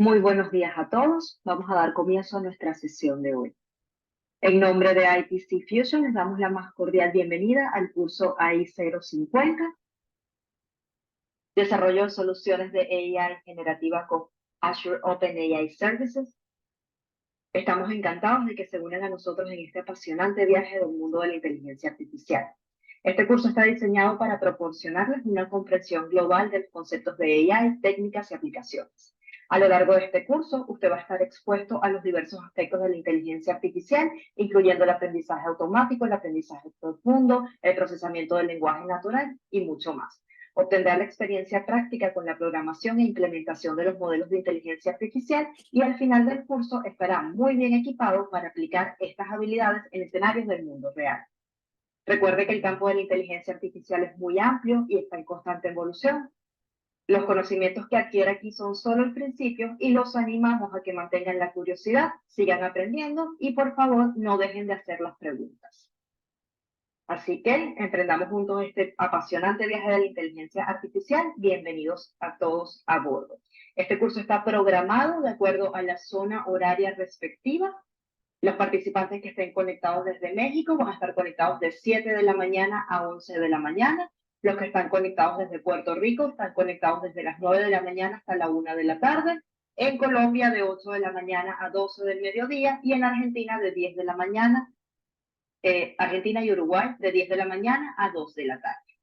Muy buenos días a todos. Vamos a dar comienzo a nuestra sesión de hoy. En nombre de ITC Fusion, les damos la más cordial bienvenida al curso AI 050, Desarrollo de Soluciones de AI Generativa con Azure OpenAI Services. Estamos encantados de que se unan a nosotros en este apasionante viaje del mundo de la inteligencia artificial. Este curso está diseñado para proporcionarles una comprensión global de los conceptos de AI, técnicas y aplicaciones. A lo largo de este curso, usted va a estar expuesto a los diversos aspectos de la inteligencia artificial, incluyendo el aprendizaje automático, el aprendizaje profundo, el procesamiento del lenguaje natural y mucho más. Obtendrá la experiencia práctica con la programación e implementación de los modelos de inteligencia artificial y al final del curso estará muy bien equipado para aplicar estas habilidades en escenarios del mundo real. Recuerde que el campo de la inteligencia artificial es muy amplio y está en constante evolución. Los conocimientos que adquiere aquí son solo el principio y los animamos a que mantengan la curiosidad, sigan aprendiendo y por favor no dejen de hacer las preguntas. Así que emprendamos juntos este apasionante viaje de la inteligencia artificial. Bienvenidos a todos a bordo. Este curso está programado de acuerdo a la zona horaria respectiva. Los participantes que estén conectados desde México van a estar conectados de 7 de la mañana a 11 de la mañana. Los que están conectados desde Puerto Rico están conectados desde las 9 de la mañana hasta la 1 de la tarde. En Colombia de 8 de la mañana a 12 del mediodía y en Argentina de 10 de la mañana, Argentina y Uruguay de 10 de la mañana a 2 de la tarde.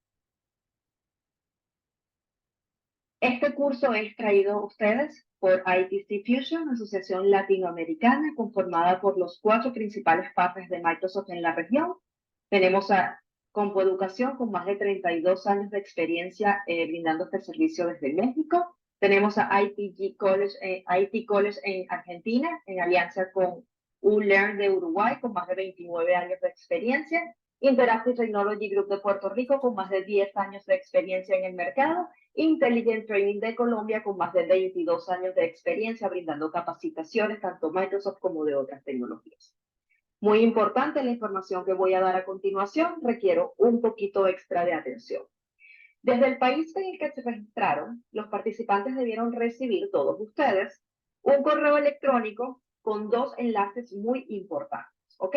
Este curso es traído a ustedes por ITC Fusion, asociación latinoamericana conformada por los 4 principales partners de Microsoft en la región. Tenemos a Compoeducación con más de 32 años de experiencia brindando este servicio desde México. Tenemos a IT College en Argentina, en alianza con ULearn de Uruguay, con más de 29 años de experiencia. Interactive Technology Group de Puerto Rico, con más de 10 años de experiencia en el mercado. Intelligent Training de Colombia, con más de 22 años de experiencia brindando capacitaciones, tanto Microsoft como de otras tecnologías. Muy importante la información que voy a dar a continuación, requiero un poquito extra de atención. Desde el país en el que se registraron, los participantes debieron recibir, todos ustedes, un correo electrónico con 2 enlaces muy importantes, ¿ok?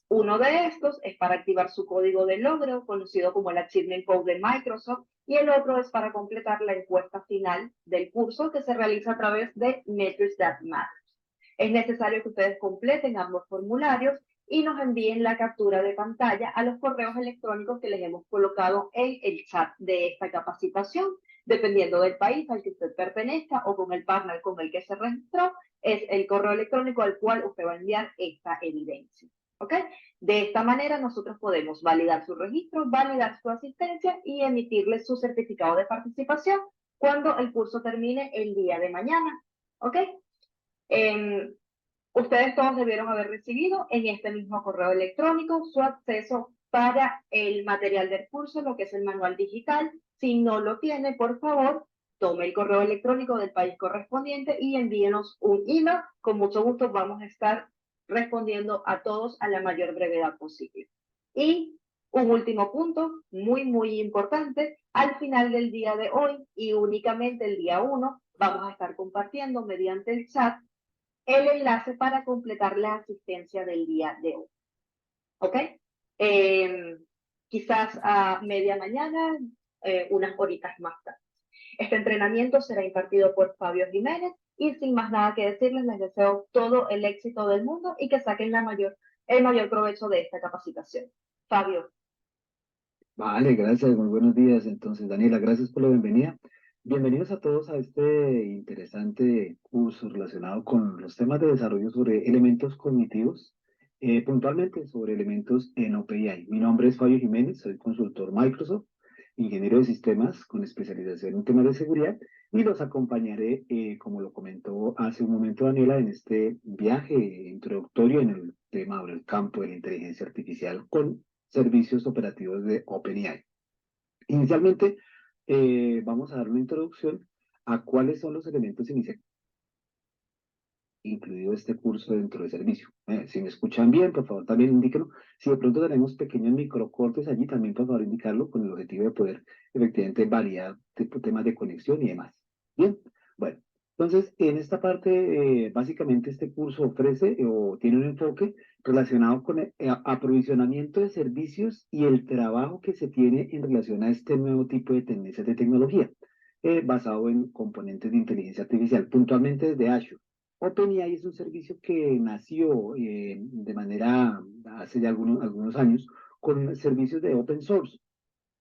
Uno de estos es para activar su código de logro, conocido como el Achievement Code de Microsoft, y el otro es para completar la encuesta final del curso que se realiza a través de Metrics That Matters. Es necesario que ustedes completen ambos formularios y nos envíen la captura de pantalla a los correos electrónicos que les hemos colocado en el chat de esta capacitación. Dependiendo del país al que usted pertenezca o con el partner con el que se registró, es el correo electrónico al cual usted va a enviar esta evidencia. ¿Ok? De esta manera nosotros podemos validar su registro, validar su asistencia y emitirle su certificado de participación cuando el curso termine el día de mañana. ¿Ok? Ustedes todos debieron haber recibido en este mismo correo electrónico su acceso para el material del curso, lo que es el manual digital. Si no lo tiene, por favor, tome el correo electrónico del país correspondiente y envíenos un email. Con mucho gusto vamos a estar respondiendo a todos a la mayor brevedad posible. Y un último punto, muy importante, al final del día de hoy y únicamente el día 1, vamos a estar compartiendo mediante el chat el enlace para completar la asistencia del día de hoy. ¿Ok? Quizás a media mañana, unas horitas más tarde. Este entrenamiento será impartido por Fabio Jiménez y sin más nada que decirles, les deseo todo el éxito del mundo y que saquen el mayor provecho de esta capacitación. Fabio. Vale, gracias, muy buenos días. Entonces, Daniela, gracias por la bienvenida. Bienvenidos a todos a este interesante curso relacionado con los temas de desarrollo sobre elementos cognitivos, puntualmente sobre elementos en OpenAI. Mi nombre es Fabio Jiménez, soy consultor Microsoft, ingeniero de sistemas con especialización en temas de seguridad y los acompañaré, como lo comentó hace un momento Daniela, en este viaje introductorio en el tema o en el campo de la inteligencia artificial con servicios operativos de OpenAI. Inicialmente, vamos a dar una introducción a cuáles son los elementos iniciales incluido este curso dentro del servicio. Si me escuchan bien, por favor, también indíquenlo. Si de pronto tenemos pequeños microcortes allí, también por favor indicarlo con el objetivo de poder efectivamente validar temas de conexión y demás. Bien, bueno. Entonces, en esta parte, básicamente este curso ofrece o tiene un enfoque relacionado con el aprovisionamiento de servicios y el trabajo que se tiene en relación a este nuevo tipo de tendencias de tecnología, basado en componentes de inteligencia artificial, puntualmente desde Azure. OpenAI es un servicio que nació de manera, hace ya algunos años, con servicios de open source.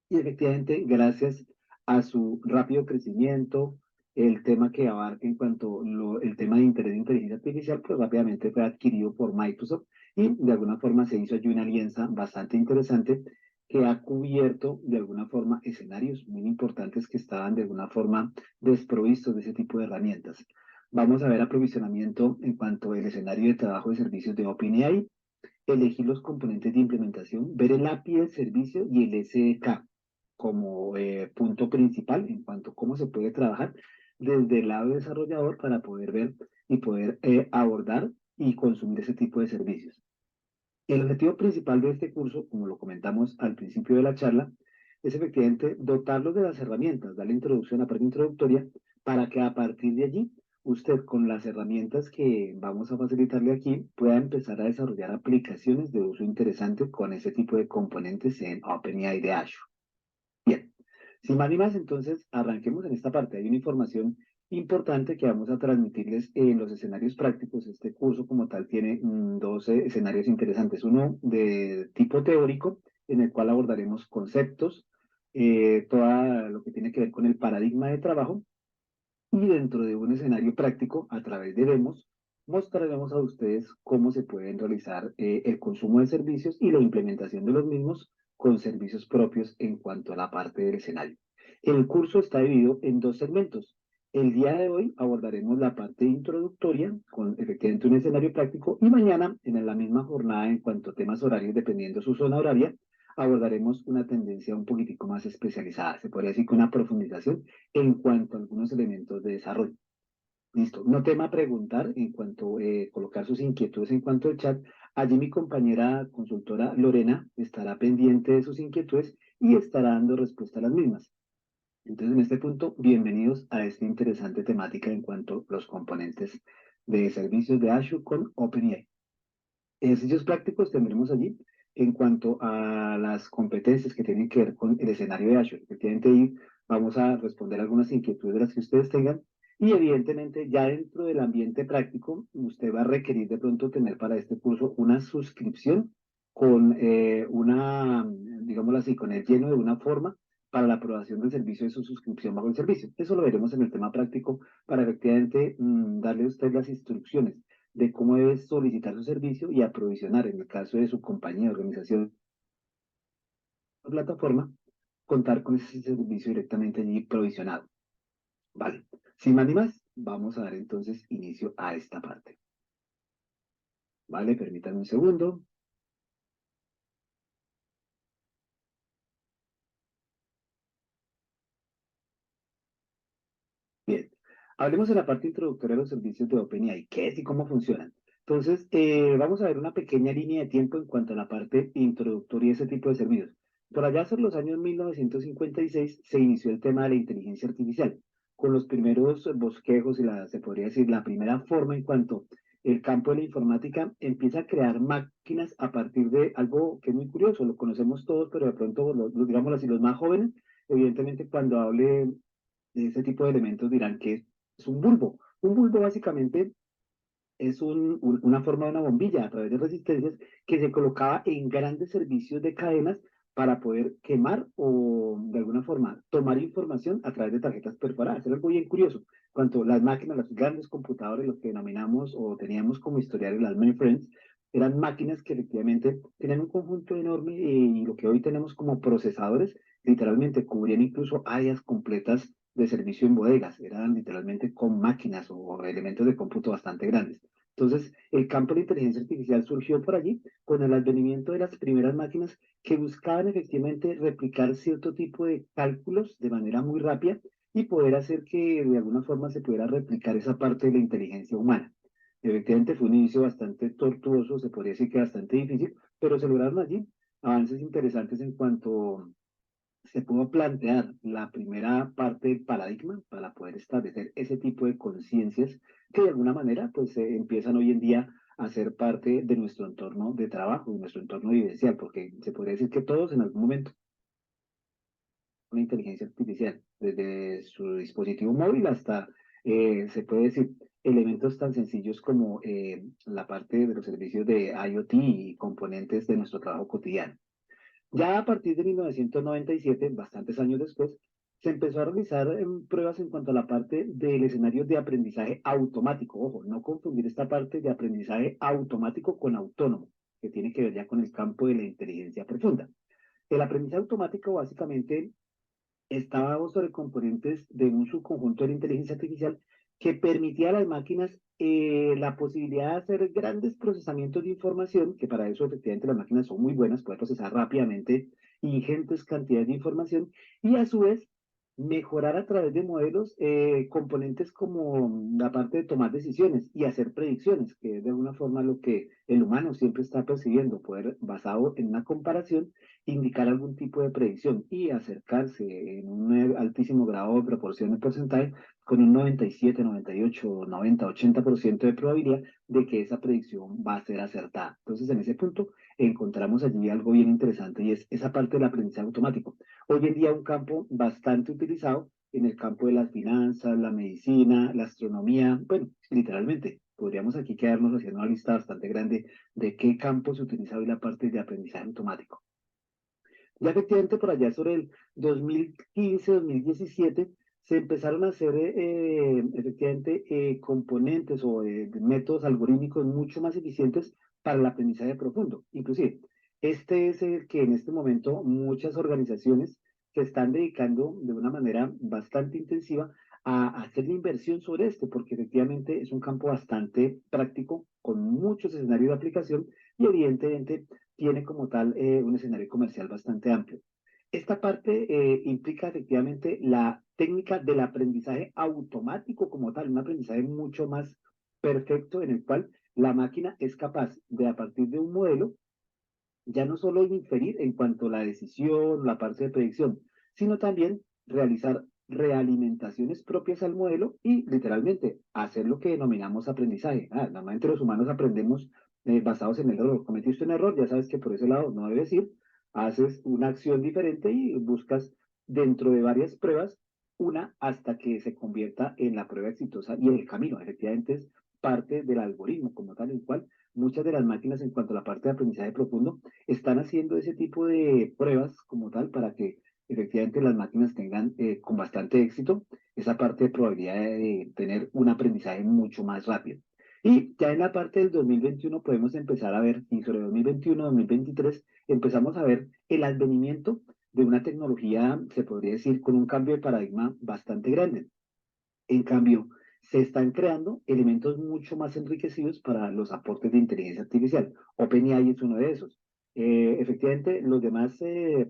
Y efectivamente, gracias a su rápido crecimiento, el tema que abarca en cuanto el tema de Internet de inteligencia artificial, pues rápidamente fue adquirido por Microsoft y de alguna forma se hizo allí una alianza bastante interesante que ha cubierto de alguna forma escenarios muy importantes que estaban de alguna forma desprovistos de ese tipo de herramientas. Vamos a ver aprovisionamiento en cuanto al escenario de trabajo de servicios de OpenAI, elegir los componentes de implementación, ver el API del servicio y el SDK como punto principal en cuanto a cómo se puede trabajar desde el lado desarrollador para poder ver y poder abordar y consumir ese tipo de servicios. El objetivo principal de este curso, como lo comentamos al principio de la charla, es efectivamente dotarlos de las herramientas, darle introducción a la parte introductoria, para que a partir de allí usted con las herramientas que vamos a facilitarle aquí pueda empezar a desarrollar aplicaciones de uso interesante con ese tipo de componentes en OpenAI de Azure. Bien, sin más ni más, entonces arranquemos en esta parte. Hay una información importante que vamos a transmitirles en los escenarios prácticos. Este curso como tal tiene dos escenarios interesantes. Uno de tipo teórico, en el cual abordaremos conceptos, todo lo que tiene que ver con el paradigma de trabajo, y dentro de un escenario práctico, a través de demos, mostraremos a ustedes cómo se pueden realizar el consumo de servicios y la implementación de los mismos con servicios propios en cuanto a la parte del escenario. El curso está dividido en dos segmentos. El día de hoy abordaremos la parte introductoria con efectivamente un escenario práctico y mañana en la misma jornada en cuanto a temas horarios, dependiendo su zona horaria, abordaremos una tendencia un poquitico más especializada. Se podría decir que una profundización en cuanto a algunos elementos de desarrollo. Listo. No tema a preguntar en cuanto a colocar sus inquietudes en cuanto al chat. Allí mi compañera consultora Lorena estará pendiente de sus inquietudes y estará dando respuesta a las mismas. Entonces, en este punto, bienvenidos a esta interesante temática en cuanto a los componentes de servicios de Azure con OpenAI. Ejercicios prácticos tendremos allí en cuanto a las competencias que tienen que ver con el escenario de Azure. Efectivamente, ahí vamos a responder algunas inquietudes de las que ustedes tengan y evidentemente ya dentro del ambiente práctico, usted va a requerir de pronto tener para este curso una suscripción con digámoslo así, con el lleno de una forma para la aprobación del servicio de su suscripción bajo el servicio. Eso lo veremos en el tema práctico para efectivamente darle a usted las instrucciones de cómo debe solicitar su servicio y aprovisionar, en el caso de su compañía, organización o plataforma, contar con ese servicio directamente allí provisionado. Vale, sin más ni más, vamos a dar entonces inicio a esta parte. Vale, permítanme un segundo. Bien, hablemos de la parte introductoria de los servicios de OpenAI, qué es y cómo funcionan. Entonces, vamos a ver una pequeña línea de tiempo en cuanto a la parte introductoria de ese tipo de servicios. Por allá, hacia los años 1956, se inició el tema de la inteligencia artificial, con los primeros bosquejos y se podría decir, la primera forma en cuanto el campo de la informática empieza a crear máquinas a partir de algo que es muy curioso, lo conocemos todos, pero de pronto, digamos así, los más jóvenes, evidentemente cuando hable de ese tipo de elementos dirán que es un bulbo. Un bulbo básicamente es una forma de una bombilla a través de resistencias que se colocaba en grandes servicios de cadenas para poder quemar o de alguna forma tomar información a través de tarjetas perforadas. Era algo bien curioso. Cuanto las máquinas, los grandes computadores, los que denominamos o teníamos como historiales las mainframes, eran máquinas que efectivamente tenían un conjunto enorme y lo que hoy tenemos como procesadores, literalmente cubrían incluso áreas completas de servicio en bodegas, eran literalmente con máquinas o elementos de cómputo bastante grandes. Entonces, el campo de inteligencia artificial surgió por allí con el advenimiento de las primeras máquinas que buscaban efectivamente replicar cierto tipo de cálculos de manera muy rápida y poder hacer que de alguna forma se pudiera replicar esa parte de la inteligencia humana. Efectivamente fue un inicio bastante tortuoso, se podría decir que bastante difícil, pero se lograron allí avances interesantes en cuanto se pudo plantear la primera parte del paradigma para poder establecer ese tipo de conciencias que de alguna manera pues empiezan hoy en día a ser parte de nuestro entorno de trabajo, de nuestro entorno vivencial, porque se podría decir que todos en algún momento una inteligencia artificial, desde su dispositivo móvil hasta, se puede decir, elementos tan sencillos como la parte de los servicios de IoT y componentes de nuestro trabajo cotidiano. Ya a partir de 1997, bastantes años después, se empezó a realizar pruebas en cuanto a la parte del escenario de aprendizaje automático. Ojo, no confundir esta parte de aprendizaje automático con autónomo, que tiene que ver ya con el campo de la inteligencia profunda. El aprendizaje automático básicamente estábamos sobre componentes de un subconjunto de la inteligencia artificial que permitía a las máquinas la posibilidad de hacer grandes procesamientos de información, que para eso efectivamente las máquinas son muy buenas, pueden procesar rápidamente ingentes cantidades de información y a su vez mejorar a través de modelos componentes como la parte de tomar decisiones y hacer predicciones, que es de alguna forma lo que el humano siempre está persiguiendo, poder, basado en una comparación, indicar algún tipo de predicción y acercarse en un altísimo grado de proporción de porcentaje con un 97, 98, 90, 80% de probabilidad de que esa predicción va a ser acertada. Entonces, en ese punto encontramos allí algo bien interesante y es esa parte del aprendizaje automático. Hoy en día un campo bastante utilizado en el campo de las finanzas, la medicina, la astronomía, bueno, literalmente. Podríamos aquí quedarnos haciendo una lista bastante grande de qué campos se utiliza hoy la parte de aprendizaje automático. Ya efectivamente por allá sobre el 2015, 2017, se empezaron a hacer efectivamente componentes o métodos algorítmicos mucho más eficientes para el aprendizaje profundo. Inclusive, este es el que en este momento muchas organizaciones se están dedicando de una manera bastante intensiva a hacer la inversión sobre este, porque efectivamente es un campo bastante práctico, con muchos escenarios de aplicación y evidentemente tiene como tal un escenario comercial bastante amplio. Esta parte implica efectivamente la técnica del aprendizaje automático como tal, un aprendizaje mucho más perfecto en el cual la máquina es capaz de, a partir de un modelo, ya no solo inferir en cuanto a la decisión, la parte de predicción, sino también realizar realimentaciones propias al modelo y literalmente hacer lo que denominamos aprendizaje. Normalmente los humanos aprendemos basados en el error. Cometiste un error, ya sabes que por ese lado no debes ir, haces una acción diferente y buscas dentro de varias pruebas una hasta que se convierta en la prueba exitosa y el camino. Efectivamente es parte del algoritmo como tal, en el cual muchas de las máquinas en cuanto a la parte de aprendizaje profundo están haciendo ese tipo de pruebas como tal para que efectivamente las máquinas tengan con bastante éxito esa parte de probabilidad de tener un aprendizaje mucho más rápido. Y ya en la parte del 2021 podemos empezar a ver, y sobre 2021, 2023, empezamos a ver el advenimiento de una tecnología, se podría decir, con un cambio de paradigma bastante grande. En cambio, se están creando elementos mucho más enriquecidos para los aportes de inteligencia artificial. OpenAI es uno de esos. Efectivamente, los demás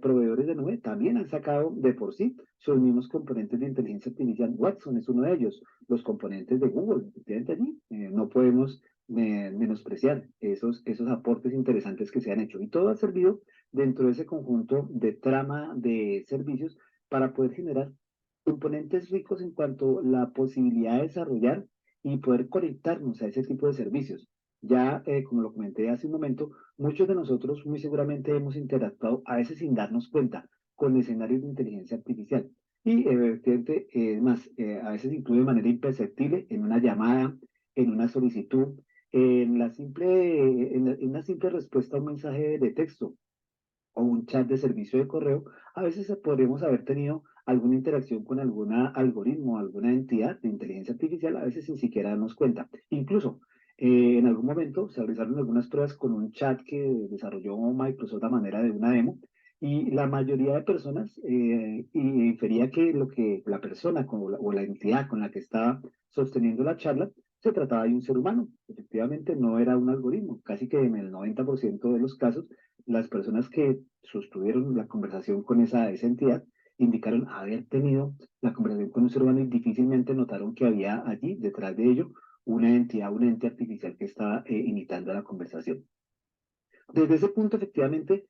proveedores de nube también han sacado de por sí sus mismos componentes de inteligencia artificial. Watson es uno de ellos. Los componentes de Google, efectivamente allí. No podemos menospreciar esos aportes interesantes que se han hecho. Y todo ha servido dentro de ese conjunto de trama de servicios para poder generar componentes ricos en cuanto a la posibilidad de desarrollar y poder conectarnos a ese tipo de servicios. Ya, como lo comenté hace un momento, muchos de nosotros muy seguramente hemos interactuado, a veces sin darnos cuenta, con escenarios de inteligencia artificial. Y efectivamente, más, a veces incluye de manera imperceptible en una llamada, en una solicitud, en una simple respuesta a un mensaje de texto o un chat de servicio de correo, a veces podremos haber tenido alguna interacción con algún algoritmo, alguna entidad de inteligencia artificial, a veces sin siquiera darnos cuenta. Incluso en algún momento se realizaron algunas pruebas con un chat que desarrolló Microsoft a manera de una demo y la mayoría de personas infería que lo que la persona o la entidad con la que estaba sosteniendo la charla se trataba de un ser humano. Efectivamente, no era un algoritmo. Casi que en el 90% de los casos las personas que sostuvieron la conversación con esa entidad indicaron haber tenido la conversación con un ser humano y difícilmente notaron que había allí, detrás de ello, una entidad, un ente artificial que estaba imitando la conversación. Desde ese punto, efectivamente,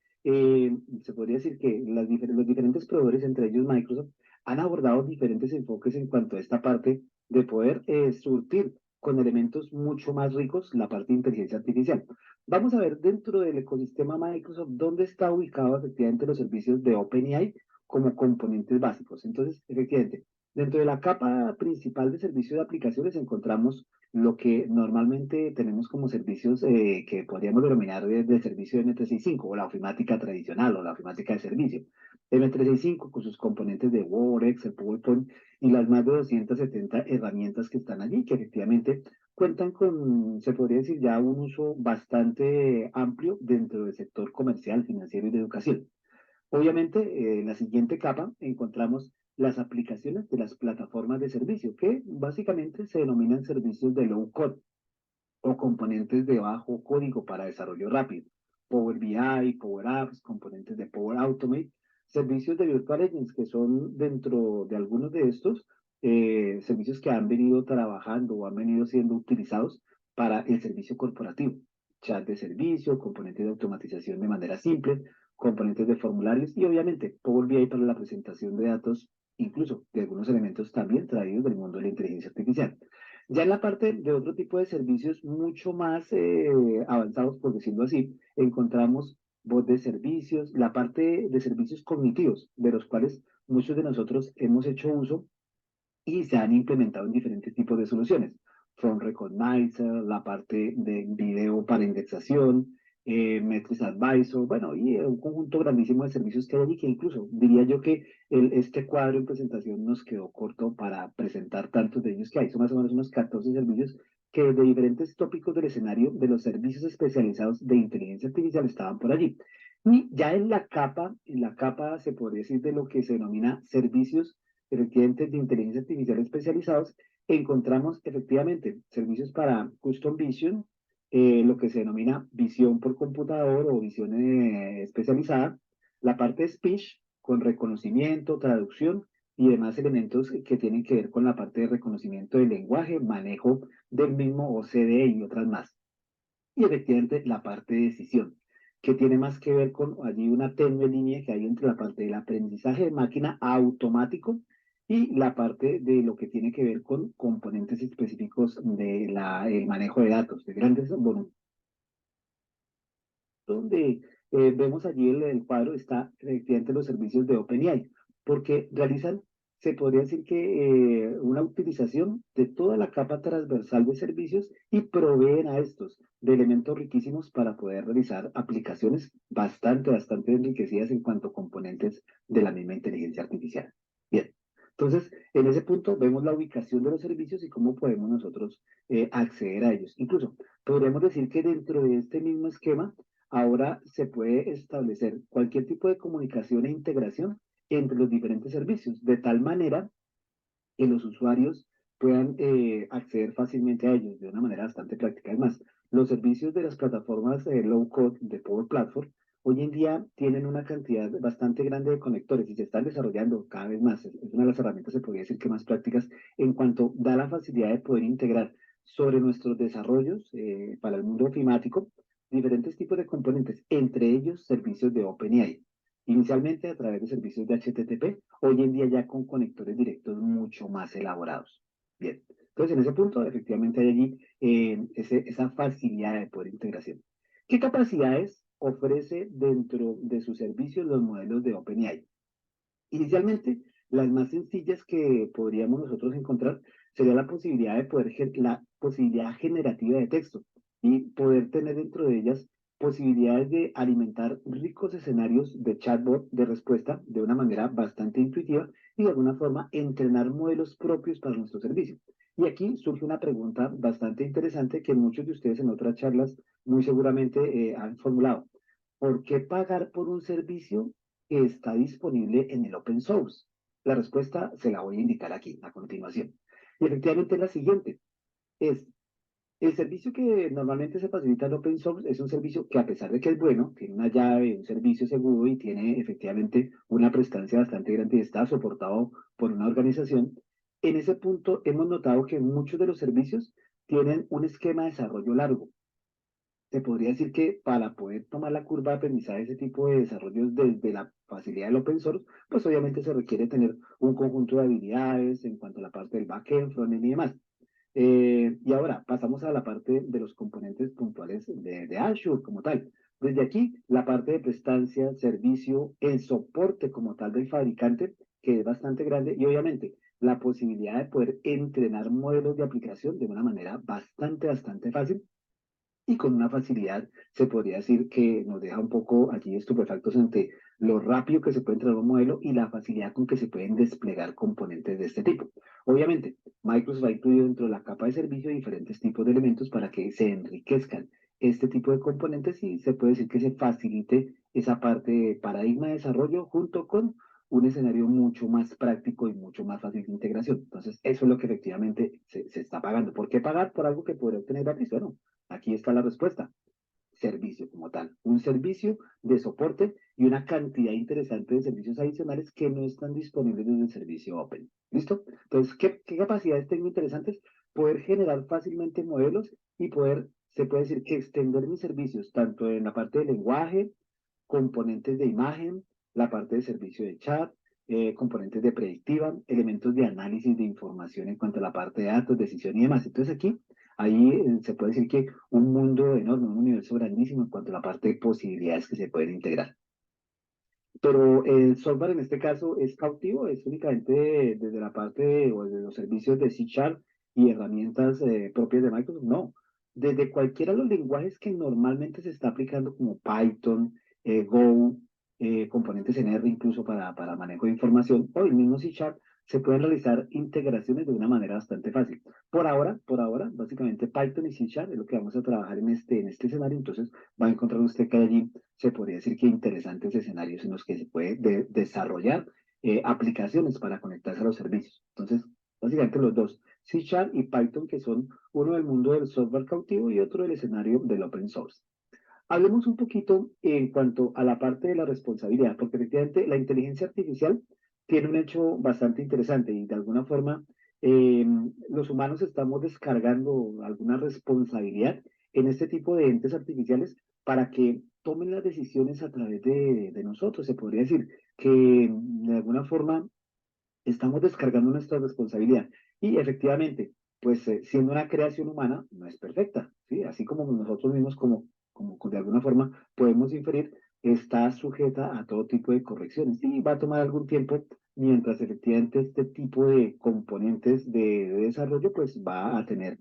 se podría decir que los diferentes proveedores, entre ellos Microsoft, han abordado diferentes enfoques en cuanto a esta parte de poder surtir con elementos mucho más ricos la parte de inteligencia artificial. Vamos a ver dentro del ecosistema Microsoft dónde está ubicado efectivamente los servicios de OpenAI como componentes básicos. Entonces, efectivamente, dentro de la capa principal de servicios de aplicaciones encontramos lo que normalmente tenemos como servicios que podríamos denominar de servicio M365 o la ofimática tradicional o la ofimática de servicio. M365 con sus componentes de Word, Excel, PowerPoint y las más de 270 herramientas que están allí, que efectivamente cuentan con, se podría decir, ya un uso bastante amplio dentro del sector comercial, financiero y de educación. Obviamente, en la siguiente capa encontramos las aplicaciones de las plataformas de servicio, que básicamente se denominan servicios de low code o componentes de bajo código para desarrollo rápido. Power BI, Power Apps, componentes de Power Automate, servicios de Virtual Agents que son dentro de algunos de estos servicios que han venido trabajando o han venido siendo utilizados para el servicio corporativo. Chat de servicio, componentes de automatización de manera simple, componentes de formularios y obviamente Power BI para la presentación de datos, incluso de algunos elementos también traídos del mundo de la inteligencia artificial. Ya en la parte de otro tipo de servicios mucho más avanzados, por decirlo así, encontramos voz de servicios, la parte de servicios cognitivos, de los cuales muchos de nosotros hemos hecho uso y se han implementado en diferentes tipos de soluciones. Phone Recognizer, la parte de video para indexación, Metrics Advisor, bueno, y un conjunto grandísimo de servicios que hay allí que incluso diría yo que este cuadro en presentación nos quedó corto para presentar tantos de ellos que hay. Son más o menos unos 14 servicios que de diferentes tópicos del escenario de los servicios especializados de inteligencia artificial estaban por allí. Y ya en la capa se podría decir de lo que se denomina servicios efectivamente de inteligencia artificial especializados, encontramos efectivamente servicios para Custom Vision, lo que se denomina visión por computador o visión especializada, la parte de speech con reconocimiento, traducción y demás elementos que tienen que ver con la parte de reconocimiento del lenguaje, manejo del mismo OCDE y otras más. Y efectivamente la parte de decisión, que tiene más que ver con allí una tenue línea que hay entre la parte del aprendizaje de máquina automático y la parte de lo que tiene que ver con componentes específicos del manejo de datos, de grandes volúmenes. Donde vemos allí el cuadro está efectivamente los servicios de OpenAI, porque realizan, se podría decir que una utilización de toda la capa transversal de servicios y proveen a estos de elementos riquísimos para poder realizar aplicaciones bastante enriquecidas en cuanto a componentes de la misma inteligencia artificial. Bien, entonces en ese punto vemos la ubicación de los servicios y cómo podemos nosotros acceder a ellos. Incluso podríamos decir que dentro de este mismo esquema, ahora se puede establecer cualquier tipo de comunicación e integración entre los diferentes servicios, de tal manera que los usuarios puedan acceder fácilmente a ellos de una manera bastante práctica. Además, los servicios de las plataformas low code de Power Platform hoy en día tienen una cantidad bastante grande de conectores y se están desarrollando cada vez más. Es una de las herramientas, se podría decir que más prácticas en cuanto da la facilidad de poder integrar sobre nuestros desarrollos para el mundo ofimático diferentes tipos de componentes, entre ellos servicios de OpenAI. Inicialmente a través de servicios de HTTP, hoy en día ya con conectores directos mucho más elaborados. Bien, entonces en ese punto efectivamente hay allí esa facilidad de poder integración. ¿Qué capacidades ofrece dentro de sus servicios los modelos de OpenAI? Inicialmente, las más sencillas que podríamos nosotros encontrar sería la posibilidad de la posibilidad generativa de texto y poder tener dentro de ellas posibilidades de alimentar ricos escenarios de chatbot de respuesta de una manera bastante intuitiva y de alguna forma entrenar modelos propios para nuestro servicio. Y aquí surge una pregunta bastante interesante que muchos de ustedes en otras charlas muy seguramente han formulado. ¿Por qué pagar por un servicio que está disponible en el open source? La respuesta se la voy a indicar aquí, a continuación. Y efectivamente es la siguiente. Es el servicio que normalmente se facilita en open source es un servicio que a pesar de que es bueno, tiene una llave, un servicio seguro y tiene efectivamente una prestancia bastante grande y está soportado por una organización. En ese punto hemos notado que muchos de los servicios tienen un esquema de desarrollo largo. se podría decir que para poder tomar la curva de aprendizaje de ese tipo de desarrollos desde la facilidad del open source, pues obviamente se requiere tener un conjunto de habilidades en cuanto a la parte del backend, frontend y demás. Y ahora pasamos a la parte de los componentes puntuales de Azure como tal. Desde aquí, la parte de prestancia, servicio, el soporte como tal del fabricante, que es bastante grande, y obviamente la posibilidad de poder entrenar modelos de aplicación de una manera bastante fácil y con una facilidad, se podría decir que nos deja un poco allí estupefactos ante lo rápido que se puede entrenar un modelo y la facilidad con que se pueden desplegar componentes de este tipo. Obviamente, Microsoft ha incluido dentro de la capa de servicio diferentes tipos de elementos para que se enriquezcan este tipo de componentes y se puede decir que se facilite esa parte de paradigma de desarrollo junto con un escenario mucho más práctico y mucho más fácil de integración. Entonces, eso es lo que efectivamente se está pagando. ¿Por qué pagar por algo que podría obtener gratis? Bueno, aquí está la respuesta. Servicio como tal. Un servicio de soporte y una cantidad interesante de servicios adicionales que no están disponibles desde el servicio Open. ¿Listo? Entonces, ¿qué capacidades tengo interesantes? Poder generar fácilmente modelos y poder, se puede decir que extender mis servicios tanto en la parte de lenguaje, componentes de imagen, la parte de servicio de chat, componentes de predictiva, elementos de análisis de información en cuanto a la parte de datos, decisión y demás. Entonces aquí, ahí se puede decir que un mundo enorme, un universo grandísimo en cuanto a la parte de posibilidades que se pueden integrar. Pero el software en este caso es cautivo, es únicamente desde la parte o desde los servicios de C Sharp y herramientas propias de Microsoft. No, desde cualquiera de los lenguajes que normalmente se está aplicando como Python, Go, componentes en R incluso para manejo de información, o el mismo C Sharp, se pueden realizar integraciones de una manera bastante fácil. Por ahora, básicamente Python y C Sharp es lo que vamos a trabajar en este escenario, entonces va a encontrar usted que hay allí se podría decir que interesantes escenarios en los que se puede desarrollar aplicaciones para conectarse a los servicios. Entonces, básicamente los dos, C Sharp y Python, que son uno del mundo del software cautivo y otro del escenario del open source. Hablemos un poquito en cuanto a la parte de la responsabilidad, porque efectivamente la inteligencia artificial tiene un hecho bastante interesante y de alguna forma eh, los humanos estamos descargando alguna responsabilidad en este tipo de entes artificiales para que tomen las decisiones a través de nosotros. Se podría decir que de alguna forma estamos descargando nuestra responsabilidad. Y efectivamente, pues siendo una creación humana, no es perfecta, ¿sí? Así como nosotros mismos, como de alguna forma podemos inferir, está sujeta a todo tipo de correcciones. Y va a tomar algún tiempo mientras efectivamente este tipo de componentes de desarrollo, pues va a tener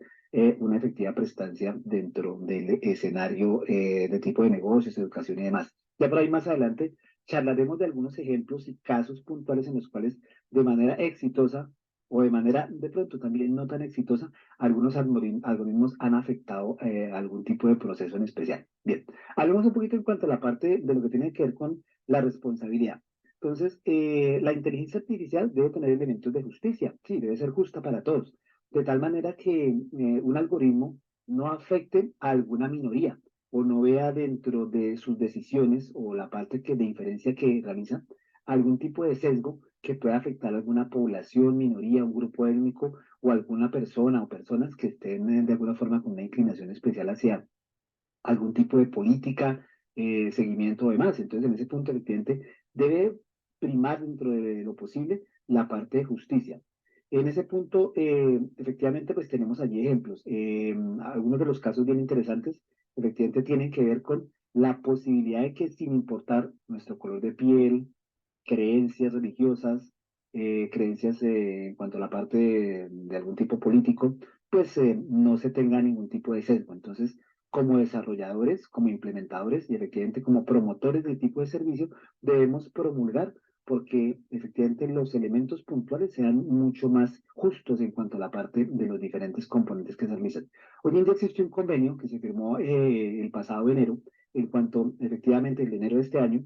una efectiva prestancia dentro del escenario de tipo de negocios, educación y demás. Ya por ahí más adelante charlaremos de algunos ejemplos y casos puntuales en los cuales de manera exitosa o de manera de pronto también no tan exitosa, algunos algoritmos han afectado algún tipo de proceso en especial. Bien, hablemos un poquito en cuanto a la parte de lo que tiene que ver con la responsabilidad. Entonces, la inteligencia artificial debe tener elementos de justicia, sí, debe ser justa para todos, de tal manera que un algoritmo no afecte a alguna minoría o no vea dentro de sus decisiones o la parte de inferencia que realiza algún tipo de sesgo que pueda afectar a alguna población, minoría, un grupo étnico o alguna persona o personas que estén de alguna forma con una inclinación especial hacia algún tipo de política, seguimiento o demás. Entonces, en ese punto, efectivamente, debe primar dentro de lo posible la parte de justicia. En ese punto, efectivamente, pues tenemos allí ejemplos. Algunos de los casos bien interesantes, efectivamente, tienen que ver con la posibilidad de que sin importar nuestro color de piel, creencias religiosas, creencias en cuanto a la parte de algún tipo político, pues no se tenga ningún tipo de sesgo. Entonces, como desarrolladores, como implementadores y efectivamente como promotores del tipo de servicio, debemos promulgar porque efectivamente los elementos puntuales sean mucho más justos en cuanto a la parte de los diferentes componentes que se realizan. Hoy en día existe un convenio que se firmó el pasado enero, en cuanto efectivamente el enero de este año,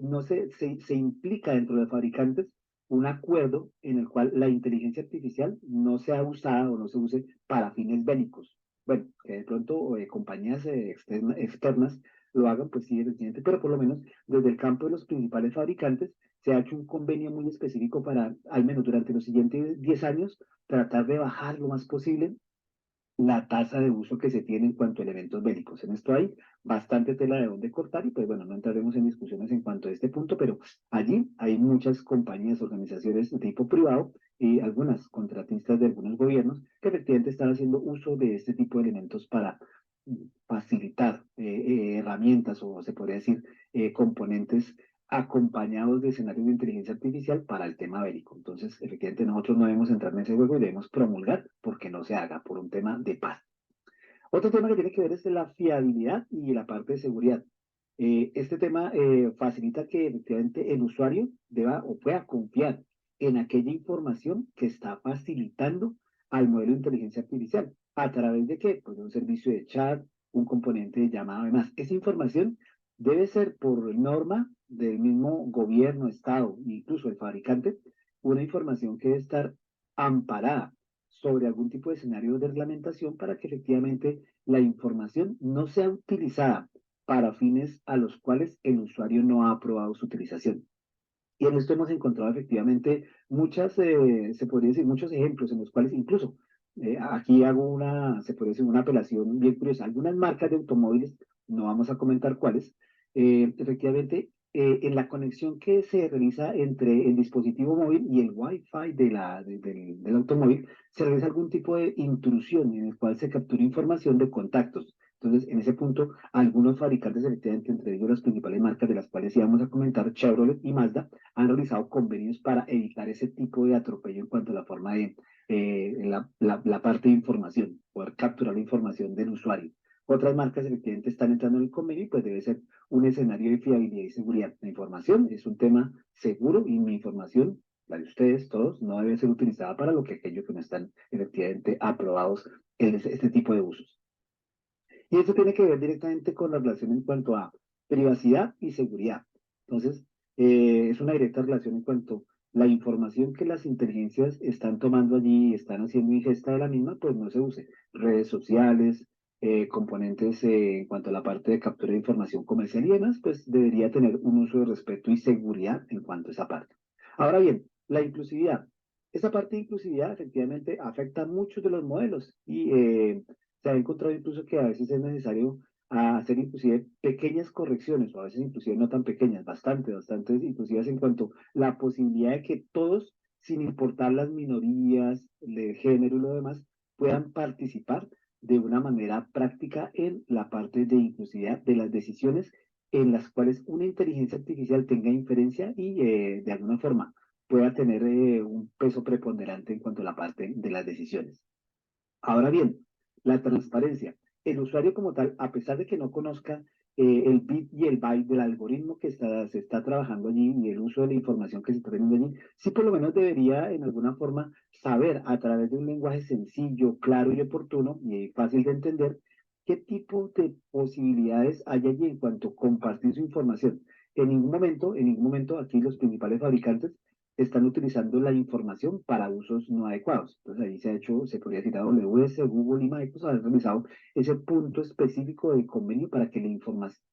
no se implica dentro de los fabricantes un acuerdo en el cual la inteligencia artificial no sea usada o no se use para fines bélicos. Bueno, que de pronto compañías externas lo hagan, pues sí, efectivamente, pero por lo menos desde el campo de los principales fabricantes se ha hecho un convenio muy específico para, al menos durante los siguientes 10 años, tratar de bajar lo más posible la tasa de uso que se tiene en cuanto a elementos bélicos. En esto hay bastante tela de donde cortar y pues bueno, no entraremos en discusiones en cuanto a este punto, pero allí hay muchas compañías, organizaciones de tipo privado y algunas contratistas de algunos gobiernos que efectivamente están haciendo uso de este tipo de elementos para facilitar herramientas o se podría decir componentes acompañados de escenarios de inteligencia artificial para el tema bélico. Entonces, efectivamente, nosotros no debemos entrar en ese juego y debemos promulgar porque no se haga por un tema de paz. Otro tema que tiene que ver es la fiabilidad y la parte de seguridad. Este tema facilita que efectivamente el usuario deba o pueda confiar en aquella información que está facilitando al modelo de inteligencia artificial. ¿A través de qué? Pues de un servicio de chat, un componente de llamado, además. Esa información debe ser por norma del mismo gobierno, Estado, incluso el fabricante, una información que debe estar amparada sobre algún tipo de escenario de reglamentación para que efectivamente la información no sea utilizada para fines a los cuales el usuario no ha aprobado su utilización. Y en esto hemos encontrado efectivamente muchas, se podría decir, muchos ejemplos en los cuales incluso, aquí hago una, se podría decir, una apelación bien curiosa. Algunas marcas de automóviles, no vamos a comentar cuáles, efectivamente, en la conexión que se realiza entre el dispositivo móvil y el Wi-Fi del automóvil, se realiza algún tipo de intrusión en el cual se captura información de contactos. Entonces, en ese punto, algunos fabricantes, efectivamente, entre ellos las principales marcas de las cuales íbamos a comentar, Chevrolet y Mazda, han realizado convenios para evitar ese tipo de atropello en cuanto a la forma de la parte de información, poder capturar la información del usuario. Otras marcas efectivamente están entrando en el convenio y pues debe ser un escenario de fiabilidad y seguridad. La información es un tema seguro y mi información, la de ustedes todos, no debe ser utilizada para lo que aquellos que no están efectivamente aprobados en este tipo de usos. Y esto tiene que ver directamente con la relación en cuanto a privacidad y seguridad. Entonces, es una directa relación en cuanto a la información que las inteligencias están tomando allí y están haciendo ingesta de la misma, pues no se use. Redes sociales, componentes en cuanto a la parte de captura de información comercial y demás, pues debería tener un uso de respeto y seguridad en cuanto a esa parte. Ahora bien, la inclusividad. Esa parte de inclusividad efectivamente afecta a muchos de los modelos y se ha encontrado incluso que a veces es necesario hacer inclusive pequeñas correcciones, o a veces inclusive no tan pequeñas, bastante inclusivas en cuanto a la posibilidad de que todos, sin importar las minorías, el género y lo demás, puedan participar de una manera práctica en la parte de inclusividad de las decisiones en las cuales una inteligencia artificial tenga inferencia y de alguna forma pueda tener un peso preponderante en cuanto a la parte de las decisiones. Ahora bien, la transparencia. El usuario como tal, a pesar de que no conozca el bit y el byte del algoritmo que se está trabajando allí y el uso de la información que se está teniendo allí, sí por lo menos debería en alguna forma saber a través de un lenguaje sencillo, claro y oportuno y fácil de entender qué tipo de posibilidades hay allí en cuanto a compartir su información. En ningún momento aquí los principales fabricantes están utilizando la información para usos no adecuados. Entonces ahí se ha hecho, se podría decir AWS, Google y Microsoft han realizado ese punto específico del convenio para que la información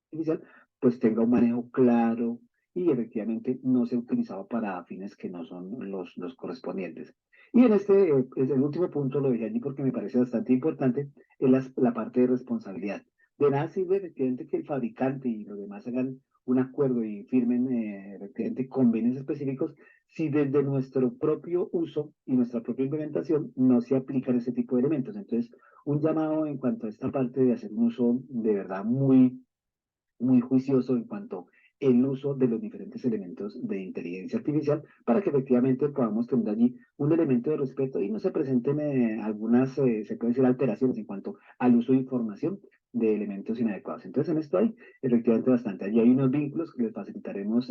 artificial pues tenga un manejo claro y efectivamente no sea utilizado para fines que no son los correspondientes. Y en este, es el último punto, lo dejé allí porque me parece bastante importante, es la parte de responsabilidad. De nada sirve efectivamente que el fabricante y los demás hagan un acuerdo y firmen efectivamente convenios específicos si desde nuestro propio uso y nuestra propia implementación no se aplican ese tipo de elementos. Entonces, un llamado en cuanto a esta parte de hacer un uso de verdad muy juicioso en cuanto el uso de los diferentes elementos de inteligencia artificial para que efectivamente podamos tener allí un elemento de respeto y no se presenten algunas, se puede decir, alteraciones en cuanto al uso de información de elementos inadecuados. Entonces, en esto hay efectivamente bastante. Allí hay unos vínculos que les facilitaremos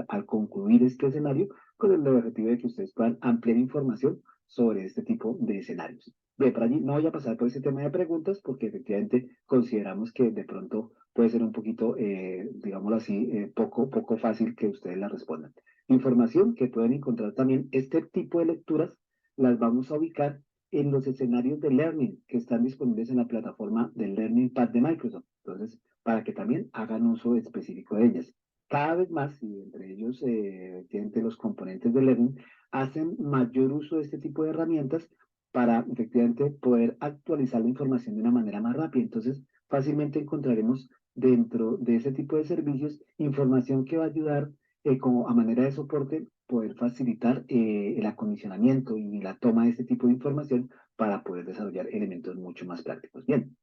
al concluir este escenario con el objetivo de que ustedes puedan ampliar información sobre este tipo de escenarios. Bien, para allí no voy a pasar por ese tema de preguntas porque efectivamente consideramos que de pronto puede ser un poquito, digámoslo así, poco fácil que ustedes la respondan. Información que pueden encontrar también, este tipo de lecturas las vamos a ubicar en los escenarios de learning que están disponibles en la plataforma del Learning Pad de Microsoft. Entonces, para que también hagan uso específico de ellas. Cada vez más, y entre ellos, entre los componentes de Learning, hacen mayor uso de este tipo de herramientas para efectivamente poder actualizar la información de una manera más rápida. Entonces, fácilmente encontraremos dentro de ese tipo de servicios información que va a ayudar como a manera de soporte, poder facilitar el acondicionamiento y la toma de este tipo de información para poder desarrollar elementos mucho más prácticos. Bien,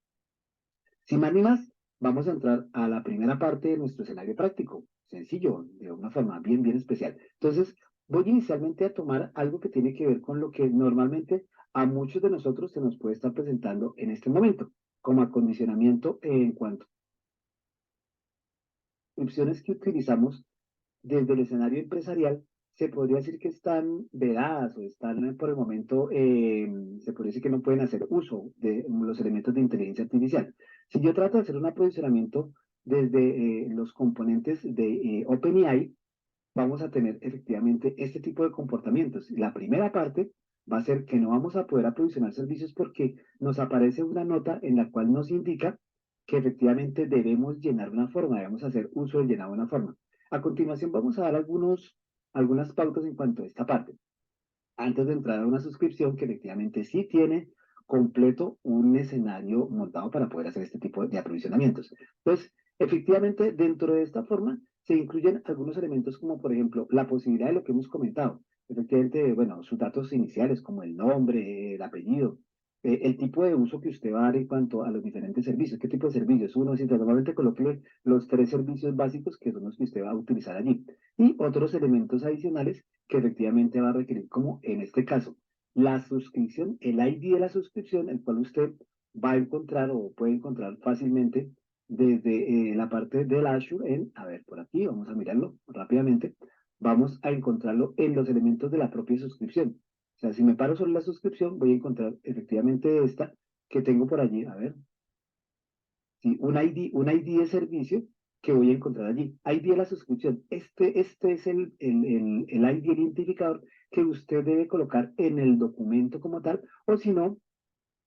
sin más ni más, vamos a entrar a la primera parte de nuestro escenario práctico, sencillo, de una forma bien especial. Entonces, voy inicialmente a tomar algo que tiene que ver con lo que normalmente a muchos de nosotros se nos puede estar presentando en este momento, como acondicionamiento en cuanto a opciones que utilizamos desde el escenario empresarial, se podría decir que están vedadas o están por el momento, se podría decir que no pueden hacer uso de los elementos de inteligencia artificial. Si yo trato de hacer un aprovisionamiento desde los componentes de OpenAI, vamos a tener efectivamente este tipo de comportamientos. La primera parte va a ser que no vamos a poder aprovisionar servicios porque nos aparece una nota en la cual nos indica que efectivamente debemos llenar una forma, debemos hacer uso del llenado de una forma. A continuación vamos a dar algunas pautas en cuanto a esta parte antes de entrar a una suscripción que efectivamente sí tiene completo un escenario montado para poder hacer este tipo de aprovisionamientos. Entonces, efectivamente, dentro de esta forma se incluyen algunos elementos como, por ejemplo, la posibilidad de lo que hemos comentado. Efectivamente, bueno, sus datos iniciales como el nombre, el apellido, el tipo de uso que usted va a dar en cuanto a los diferentes servicios. ¿Qué tipo de servicios? Uno, si normalmente coloque los tres servicios básicos que son los que usted va a utilizar allí. Y otros elementos adicionales que efectivamente va a requerir, como en este caso, la suscripción, el ID de la suscripción, el cual usted va a encontrar o puede encontrar fácilmente desde la parte del Azure a ver, por aquí, vamos a mirarlo rápidamente, vamos a encontrarlo en los elementos de la propia suscripción. O sea, si me paro sobre la suscripción, voy a encontrar efectivamente esta que tengo por allí, a ver, ¿sí? Un ID de servicio que voy a encontrar allí. ID de la suscripción. Este es el ID, el identificador que usted debe colocar en el documento como tal, o si no,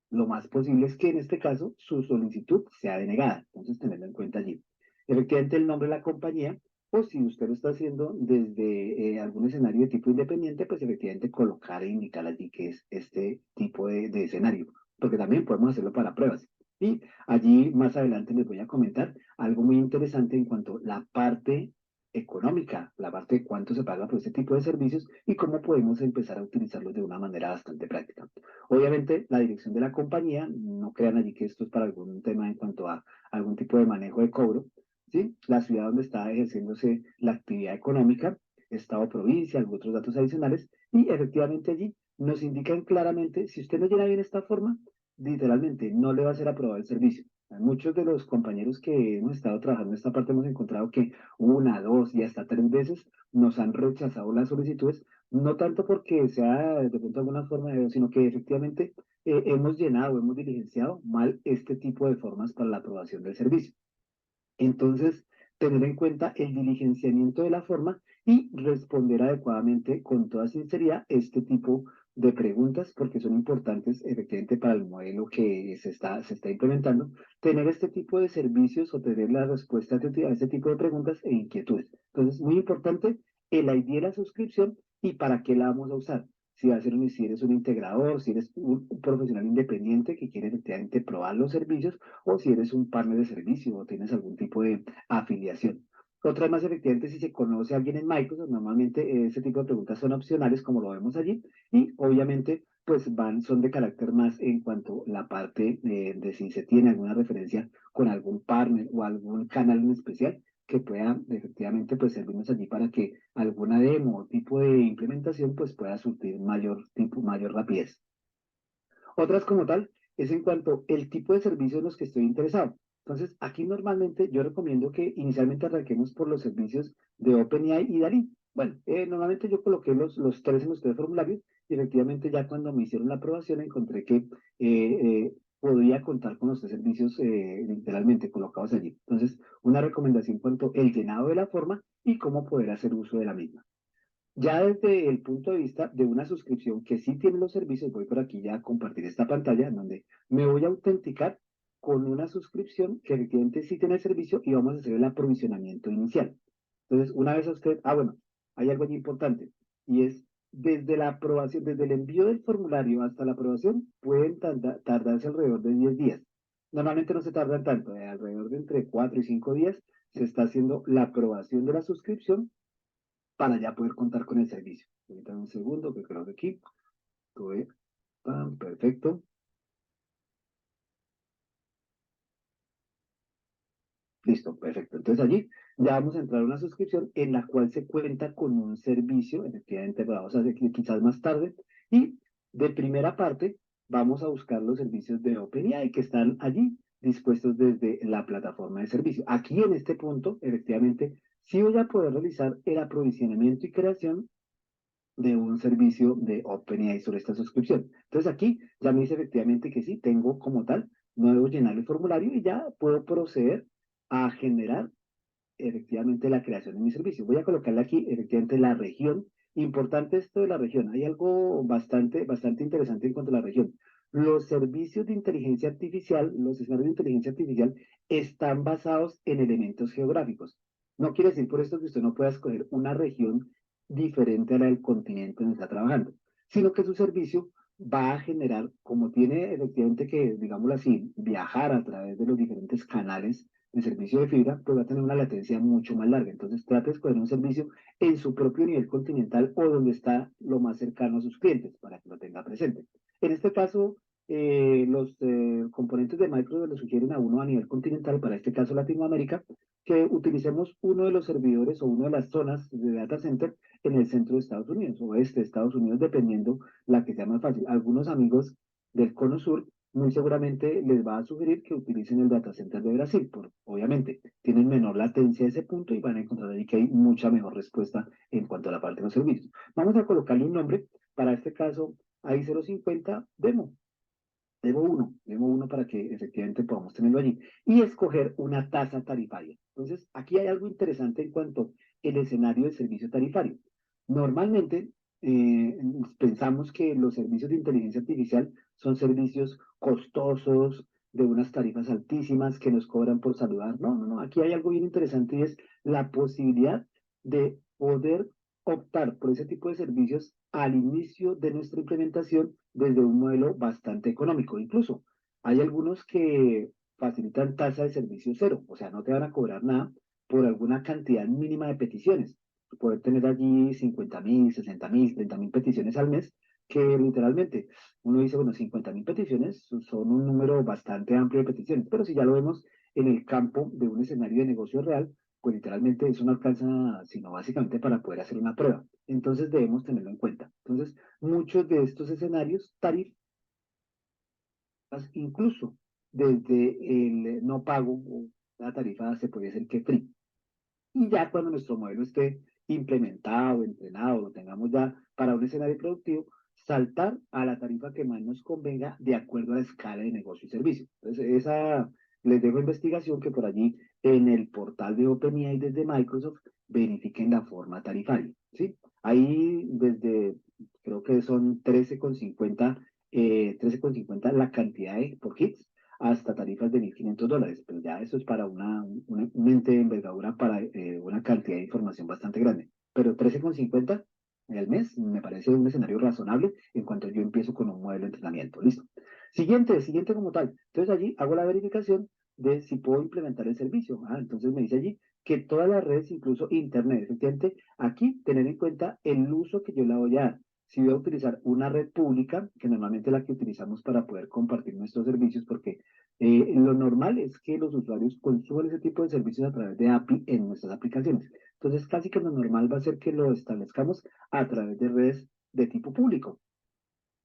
lo más posible es que en este caso su solicitud sea denegada. Entonces, tenerlo en cuenta allí. Efectivamente, el nombre de la compañía, o si usted lo está haciendo desde algún escenario de tipo independiente, pues efectivamente colocar e indicar allí que es este tipo de escenario, porque también podemos hacerlo para pruebas. Y allí más adelante les voy a comentar algo muy interesante en cuanto a la parte económica, la parte de cuánto se paga por este tipo de servicios y cómo podemos empezar a utilizarlos de una manera bastante práctica. Obviamente, la dirección de la compañía, no crean allí que esto es para algún tema en cuanto a algún tipo de manejo de cobro, ¿sí? La ciudad donde está ejerciéndose la actividad económica, estado, provincia, algunos otros datos adicionales, y efectivamente allí nos indican claramente, si usted no llena bien esta forma, literalmente no le va a ser aprobado el servicio. Muchos de los compañeros que hemos estado trabajando en esta parte hemos encontrado que una, dos y hasta tres veces nos han rechazado las solicitudes no tanto porque sea de pronto alguna forma sino que efectivamente hemos llenado, hemos diligenciado mal este tipo de formas para la aprobación del servicio. Entonces, tener en cuenta el diligenciamiento de la forma y responder adecuadamente con toda sinceridad este tipo de preguntas, porque son importantes efectivamente para el modelo que se está implementando, tener este tipo de servicios o tener la respuesta a este tipo de preguntas e inquietudes. Entonces, muy importante el ID de la suscripción y para qué la vamos a usar. Si, va a ser si eres un integrador, si eres un profesional independiente que quiere efectivamente probar los servicios, o si eres un partner de servicio o tienes algún tipo de afiliación. Otra más efectivamente, si se conoce a alguien en Microsoft, normalmente ese tipo de preguntas son opcionales, como lo vemos allí, y obviamente pues son de carácter más en cuanto a la parte de si se tiene alguna referencia con algún partner o algún canal en especial que pueda efectivamente pues servirnos allí para que alguna demo o tipo de implementación pues pueda surtir mayor rapidez. Otras como tal es en cuanto el tipo de servicios en los que estoy interesado. Entonces, aquí normalmente yo recomiendo que inicialmente arranquemos por los servicios de OpenAI y DALL-E. Bueno, normalmente yo coloqué los tres en los tres formularios y efectivamente ya cuando me hicieron la aprobación encontré que podía contar con los tres servicios literalmente colocados allí. Entonces, una recomendación en cuanto al llenado de la forma y cómo poder hacer uso de la misma. Ya desde el punto de vista de una suscripción que sí tiene los servicios, voy por aquí ya a compartir esta pantalla en donde me voy a autenticar con una suscripción que efectivamente sí tiene el servicio y vamos a hacer el aprovisionamiento inicial. Entonces, una vez a usted, bueno, hay algo muy importante y es desde la aprobación, desde el envío del formulario hasta la aprobación, pueden tardarse alrededor de 10 días. Normalmente no se tardan tanto, alrededor de entre 4 y 5 días se está haciendo la aprobación de la suscripción para ya poder contar con el servicio. Ahorita un segundo, que creo que aquí, tuve, perfecto. Listo, perfecto. Entonces allí ya vamos a entrar a una suscripción en la cual se cuenta con un servicio, efectivamente lo vamos a hacer quizás más tarde, y de primera parte vamos a buscar los servicios de OpenAI que están allí dispuestos desde la plataforma de servicio. Aquí en este punto, efectivamente, sí voy a poder realizar el aprovisionamiento y creación de un servicio de OpenAI sobre esta suscripción. Entonces aquí ya me dice efectivamente que sí, tengo como tal, no debo llenar el formulario y ya puedo proceder a generar efectivamente la creación de mi servicio. Voy a colocarle aquí efectivamente la región. Importante esto de la región. Hay algo bastante interesante en cuanto a la región. Los servicios de inteligencia artificial, los escenarios de inteligencia artificial están basados en elementos geográficos. No quiere decir por esto que usted no pueda escoger una región diferente a la del continente donde está trabajando, sino que su servicio va a generar, como tiene efectivamente que, digámoslo así, viajar a través de los diferentes canales de servicio de fibra, pues va a tener una latencia mucho más larga. Entonces, trate de escoger un servicio en su propio nivel continental o donde está lo más cercano a sus clientes para que lo tenga presente. En este caso, los componentes de Microsoft le sugieren a uno a nivel continental, para este caso Latinoamérica, que utilicemos uno de los servidores o una de las zonas de data center en el centro de Estados Unidos o este de Estados Unidos, dependiendo la que sea más fácil. Algunos amigos del Cono Sur muy seguramente les va a sugerir que utilicen el data center de Brasil, obviamente tienen menor latencia a ese punto y van a encontrar ahí que hay mucha mejor respuesta en cuanto a la parte de los servicios. Vamos a colocarle un nombre, para este caso, AI050 Demo. Demo 1 para que efectivamente podamos tenerlo allí y escoger una tasa tarifaria. Entonces, aquí hay algo interesante en cuanto al escenario de servicio tarifario. Normalmente eh, pensamos que los servicios de inteligencia artificial son servicios costosos, de unas tarifas altísimas que nos cobran por saludar. No, no, no, aquí hay algo bien interesante y es la posibilidad de poder optar por ese tipo de servicios al inicio de nuestra implementación desde un modelo bastante económico. Incluso hay algunos que facilitan tasa de servicio cero, o sea, no te van a cobrar nada por alguna cantidad mínima de peticiones. Poder tener allí 50.000, 60.000, 30.000 peticiones al mes, que literalmente uno dice, bueno, 50.000 peticiones son un número bastante amplio de peticiones, pero si ya lo vemos en el campo de un escenario de negocio real, pues literalmente eso no alcanza, sino básicamente para poder hacer una prueba. Entonces debemos tenerlo en cuenta. Entonces, muchos de estos escenarios, tarifas, incluso desde el no pago o la tarifa se puede hacer que free. Y ya cuando nuestro modelo esté implementado, entrenado, lo tengamos ya para un escenario productivo, saltar a la tarifa que más nos convenga de acuerdo a la escala de negocio y servicio. Entonces, esa les dejo investigación que por allí en el portal de OpenAI desde Microsoft verifiquen la forma tarifaria, ¿sí? Ahí desde, creo que son 13,50 la cantidad por hits hasta tarifas de $1.500, pero ya eso es para un ente de envergadura para una cantidad de información bastante grande. Pero 13,50 al mes me parece un escenario razonable en cuanto yo empiezo con un modelo de entrenamiento. Listo. Siguiente como tal. Entonces allí hago la verificación de si puedo implementar el servicio. Entonces me dice allí que todas las redes, incluso Internet, efectivamente, aquí tener en cuenta el uso que yo le voy a dar. Si voy a utilizar una red pública, que normalmente es la que utilizamos para poder compartir nuestros servicios, porque lo normal es que los usuarios consuman ese tipo de servicios a través de API en nuestras aplicaciones. Entonces, casi que lo normal va a ser que lo establezcamos a través de redes de tipo público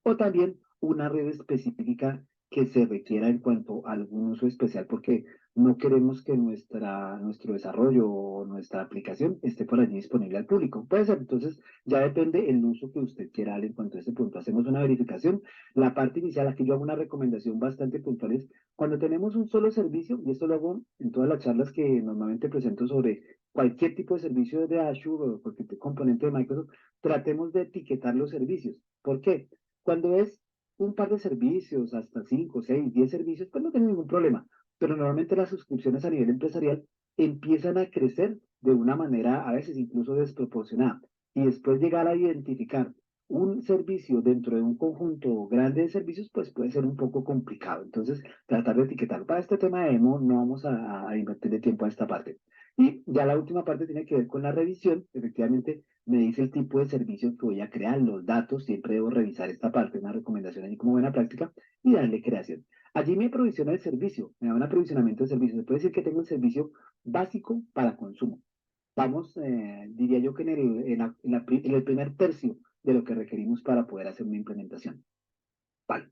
o también una red específica que se requiera en cuanto a algún uso especial, porque no queremos que nuestro desarrollo o nuestra aplicación esté por allí disponible al público. Puede ser, entonces ya depende el uso que usted quiera dar en cuanto a este punto. Hacemos una verificación. La parte inicial, aquí yo hago una recomendación bastante puntual, es cuando tenemos un solo servicio, y esto lo hago en todas las charlas que normalmente presento sobre cualquier tipo de servicio de Azure o cualquier componente de Microsoft, tratemos de etiquetar los servicios. ¿Por qué? Cuando es un par de servicios, hasta 5, 6, 10 servicios, pues no tiene ningún problema. Pero normalmente las suscripciones a nivel empresarial empiezan a crecer de una manera a veces incluso desproporcionada. Y después llegar a identificar un servicio dentro de un conjunto grande de servicios, pues puede ser un poco complicado. Entonces, tratar de etiquetar. Para este tema de demo, no vamos a invertirle tiempo a esta parte. Y ya la última parte tiene que ver con la revisión. Efectivamente, me dice el tipo de servicio que voy a crear, los datos. Siempre debo revisar esta parte, una recomendación allí como buena práctica y darle creación. Allí me provisiona el servicio, me da un aprovisionamiento de servicios. Se puede decir que tengo el servicio básico para consumo. Vamos, diría yo que en el primer tercio de lo que requerimos para poder hacer una implementación. Vale.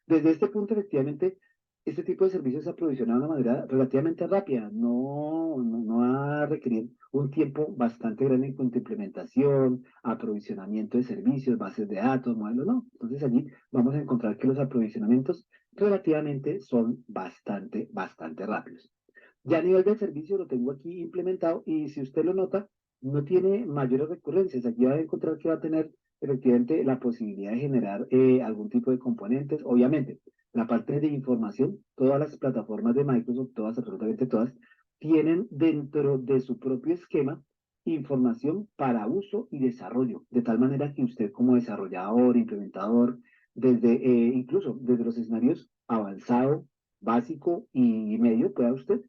Desde este punto, efectivamente, este tipo de servicios se aprovisiona de una manera relativamente rápida. No va a requerir un tiempo bastante grande en cuanto a implementación, aprovisionamiento de servicios, bases de datos, modelos, no. Entonces allí vamos a encontrar que los aprovisionamientos relativamente son bastante rápidos. Ya a nivel de servicio lo tengo aquí implementado y si usted lo nota, no tiene mayores recurrencias. Aquí va a encontrar que va a tener efectivamente la posibilidad de generar algún tipo de componentes. Obviamente, la parte de información, todas las plataformas de Microsoft, todas, absolutamente todas, tienen dentro de su propio esquema información para uso y desarrollo, de tal manera que usted como desarrollador, implementador, desde incluso desde los escenarios avanzado, básico y medio, pueda usted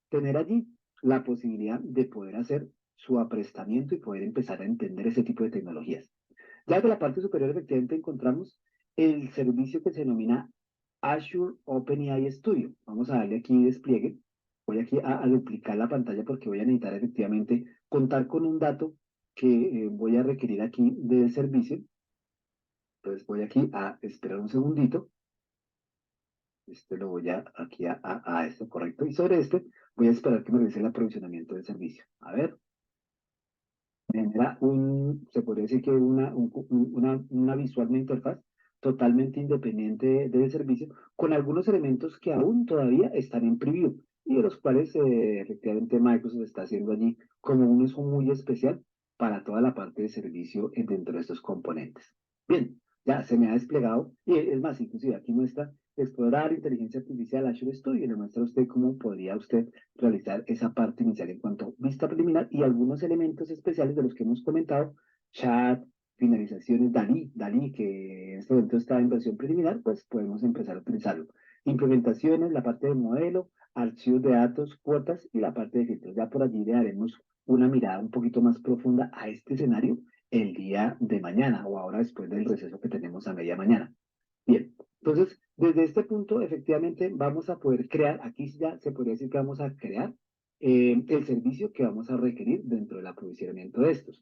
tener allí la posibilidad de poder hacer su aprestamiento y poder empezar a entender ese tipo de tecnologías. Ya de la parte superior, efectivamente, encontramos el servicio que se denomina Azure OpenAI Studio. Vamos a darle aquí despliegue. Voy aquí a duplicar la pantalla porque voy a necesitar efectivamente contar con un dato que voy a requerir aquí del servicio. Entonces voy aquí a esperar un segundito. Este lo voy aquí a esto, correcto. Y sobre este voy a esperar que me realice el aprovisionamiento del servicio. A ver, genera se podría decir que una visual, una interfaz totalmente independiente del servicio, con algunos elementos que aún todavía están en preview y de los cuales efectivamente Microsoft está haciendo allí como un uso muy especial para toda la parte de servicio dentro de estos componentes. Bien, ya se me ha desplegado y es más, inclusive aquí muestra explorar inteligencia artificial Azure Studio y le muestra a usted cómo podría usted realizar esa parte inicial en cuanto a vista preliminar y algunos elementos especiales de los que hemos comentado, chat, finalizaciones, Dalí, que en este momento está en versión preliminar, pues podemos empezar a utilizarlo. Implementaciones, la parte del modelo, archivos de datos, cuotas y la parte de filtros. Ya por allí le daremos una mirada un poquito más profunda a este escenario el día de mañana o ahora después del receso que tenemos a media mañana. Bien, entonces, desde este punto, efectivamente, vamos a poder crear, aquí ya se podría decir que vamos a crear el servicio que vamos a requerir dentro del aprovisionamiento de estos.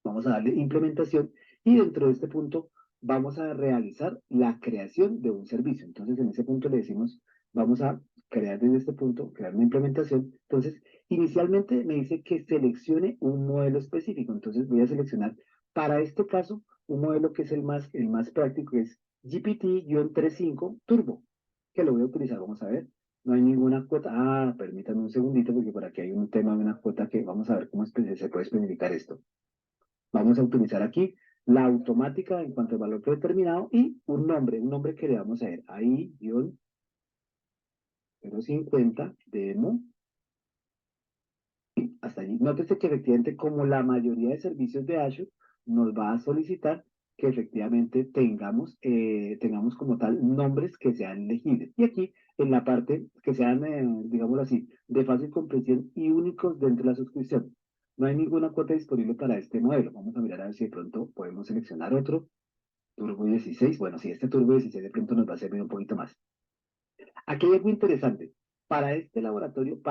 Vamos a darle implementación y dentro de este punto vamos a realizar la creación de un servicio. Entonces, en ese punto le decimos, vamos a crear desde este punto, crear una implementación. Entonces, inicialmente me dice que seleccione un modelo específico. Entonces, voy a seleccionar para este caso un modelo que es el más práctico, que es GPT-35 Turbo, que lo voy a utilizar. Vamos a ver. No hay ninguna cuota. Ah, permítanme un segundito porque por aquí hay un tema de una cuota que vamos a ver cómo se puede especificar esto. Vamos a utilizar aquí la automática en cuanto al valor predeterminado y un nombre que le vamos a ver ahí, guión 050, demo, hasta allí. Nótese que efectivamente, como la mayoría de servicios de Azure, nos va a solicitar que efectivamente tengamos como tal nombres que sean legibles. Y aquí, en la parte que sean, digámoslo así, de fácil comprensión y únicos dentro de la suscripción. No hay ninguna cuota disponible para este modelo. Vamos a mirar a ver si de pronto podemos seleccionar otro. Turbo 16. Bueno, si este Turbo 16 de pronto nos va a servir un poquito más. Aquí hay algo interesante. Para este laboratorio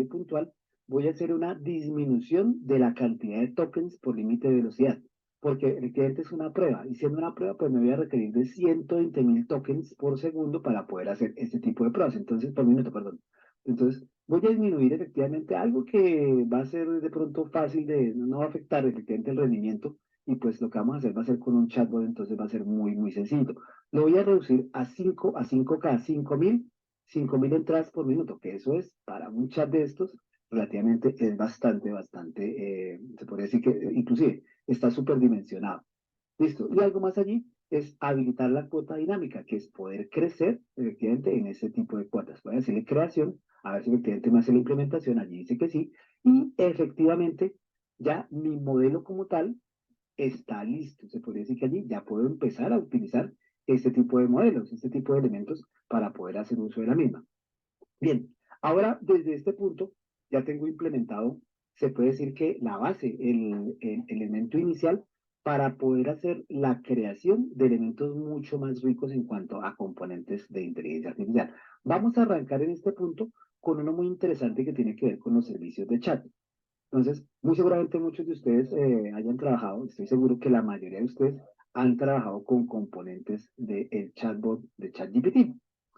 puntual, voy a hacer una disminución de la cantidad de tokens por límite de velocidad, porque efectivamente es una prueba, y siendo una prueba, pues me voy a requerir de 120.000 tokens por segundo para poder hacer este tipo de pruebas, entonces, por minuto, perdón. Entonces, voy a disminuir efectivamente algo que va a ser de pronto fácil no va a afectar efectivamente el rendimiento, y pues lo que vamos a hacer va a ser con un chatbot, entonces va a ser muy sencillo. Lo voy a reducir a 5K, 5.000 entradas por minuto, que eso es para un chat de estos, relativamente es bastante, se podría decir que inclusive está súper dimensionado. Listo. Y algo más allí es habilitar la cuota dinámica, que es poder crecer efectivamente en ese tipo de cuotas. Voy a decirle creación, a ver si efectivamente me hace la implementación, allí dice que sí, y efectivamente ya mi modelo como tal está listo. Se podría decir que allí ya puedo empezar a utilizar este tipo de modelos, este tipo de elementos para poder hacer uso de la misma. Bien, ahora desde este punto ya tengo implementado, se puede decir que la base, el elemento inicial para poder hacer la creación de elementos mucho más ricos en cuanto a componentes de inteligencia artificial. Vamos a arrancar en este punto con uno muy interesante que tiene que ver con los servicios de chat. Entonces, muy seguramente muchos de ustedes hayan trabajado, estoy seguro que la mayoría de ustedes han trabajado con componentes del chatbot de ChatGPT,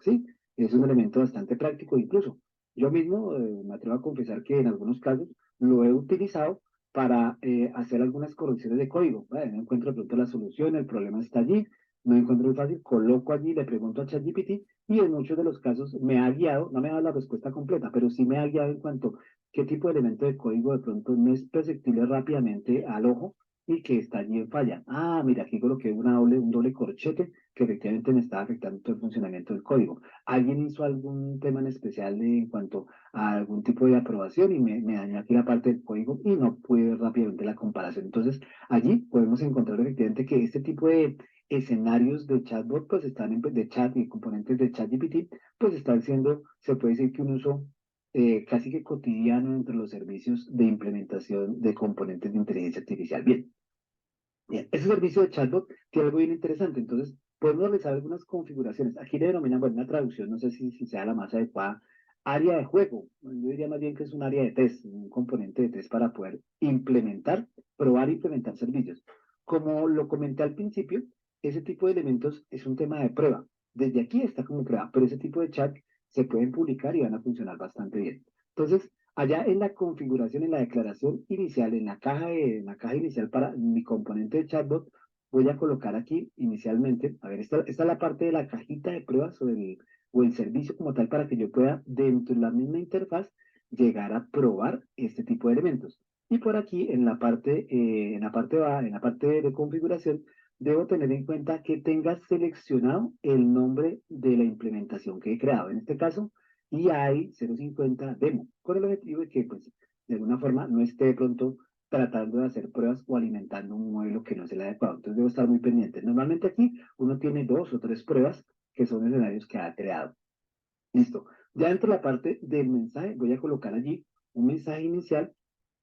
¿sí? Es un elemento bastante práctico, incluso yo mismo me atrevo a confesar que en algunos casos lo he utilizado para hacer algunas correcciones de código, ¿vale? No encuentro de pronto la solución, el problema está allí, no encuentro muy fácil, coloco allí, le pregunto a ChatGPT y en muchos de los casos me ha guiado, no me ha dado la respuesta completa, pero sí me ha guiado en cuanto qué tipo de elemento de código de pronto no es perceptible rápidamente al ojo y que está allí en falla. Ah, mira, aquí coloqué un doble corchete que efectivamente me está afectando todo el funcionamiento del código. Alguien hizo algún tema en especial en cuanto a algún tipo de aprobación y me dañó aquí la parte del código y no pude ver rápidamente la comparación. Entonces, allí podemos encontrar efectivamente que este tipo de escenarios de chatbot, pues están de chat y componentes de ChatGPT, pues están siendo, se puede decir que un uso casi que cotidiano entre los servicios de implementación de componentes de inteligencia artificial. Bien, bien, ese servicio de chatbot tiene algo bien interesante, entonces podemos realizar algunas configuraciones. Aquí le denominan, bueno, una traducción, no sé si sea la más adecuada, área de juego. Bueno, yo diría más bien que es un área de test, un componente de test para poder implementar, probar e implementar servicios. Como lo comenté al principio, ese tipo de elementos es un tema de prueba. Desde aquí está como prueba, pero ese tipo de chat se pueden publicar y van a funcionar bastante bien. Entonces, allá en la configuración, en la declaración inicial, en la caja inicial para mi componente de chatbot, voy a colocar aquí inicialmente, a ver, esta es la parte de la cajita de pruebas o el servicio como tal para que yo pueda, dentro de la misma interfaz, llegar a probar este tipo de elementos. Y por aquí, en la parte de configuración, debo tener en cuenta que tenga seleccionado el nombre de la implementación que he creado. En este caso, y hay 050 demo, con el objetivo de que, pues, de alguna forma no esté de pronto tratando de hacer pruebas o alimentando un modelo que no es el adecuado. Entonces debo estar muy pendiente. Normalmente aquí uno tiene dos o tres pruebas que son escenarios que ha creado. Listo. Ya dentro de la parte del mensaje voy a colocar allí un mensaje inicial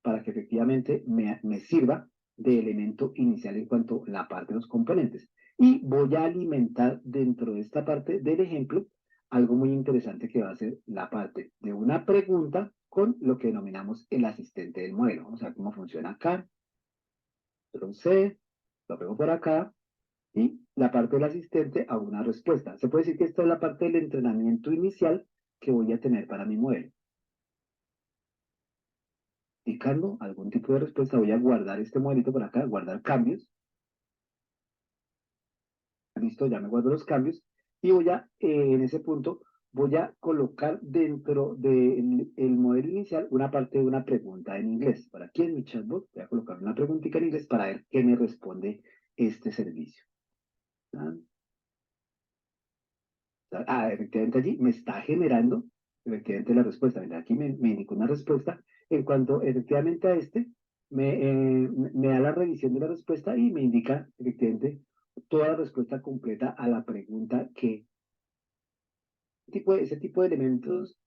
para que efectivamente me sirva de elemento inicial en cuanto a la parte de los componentes. Y voy a alimentar dentro de esta parte del ejemplo algo muy interesante que va a ser la parte de una pregunta con lo que denominamos el asistente del modelo. Vamos a ver cómo funciona acá. Entonces, lo pego por acá y la parte del asistente a una respuesta. Se puede decir que esta es la parte del entrenamiento inicial que voy a tener para mi modelo. Indicando algún tipo de respuesta, voy a guardar este modelito por acá, guardar cambios. Listo, ya me guardo los cambios y voy a, en ese punto, voy a colocar dentro del modelo inicial una parte de una pregunta en inglés. Para aquí en mi chatbot voy a colocar una preguntita en inglés para ver qué me responde este servicio. ¿Ah? Efectivamente allí me está generando efectivamente la respuesta. Mira, aquí me indicó una respuesta en cuanto efectivamente a este me da la revisión de la respuesta y me indica efectivamente toda la respuesta completa a la pregunta que ese tipo de elementos,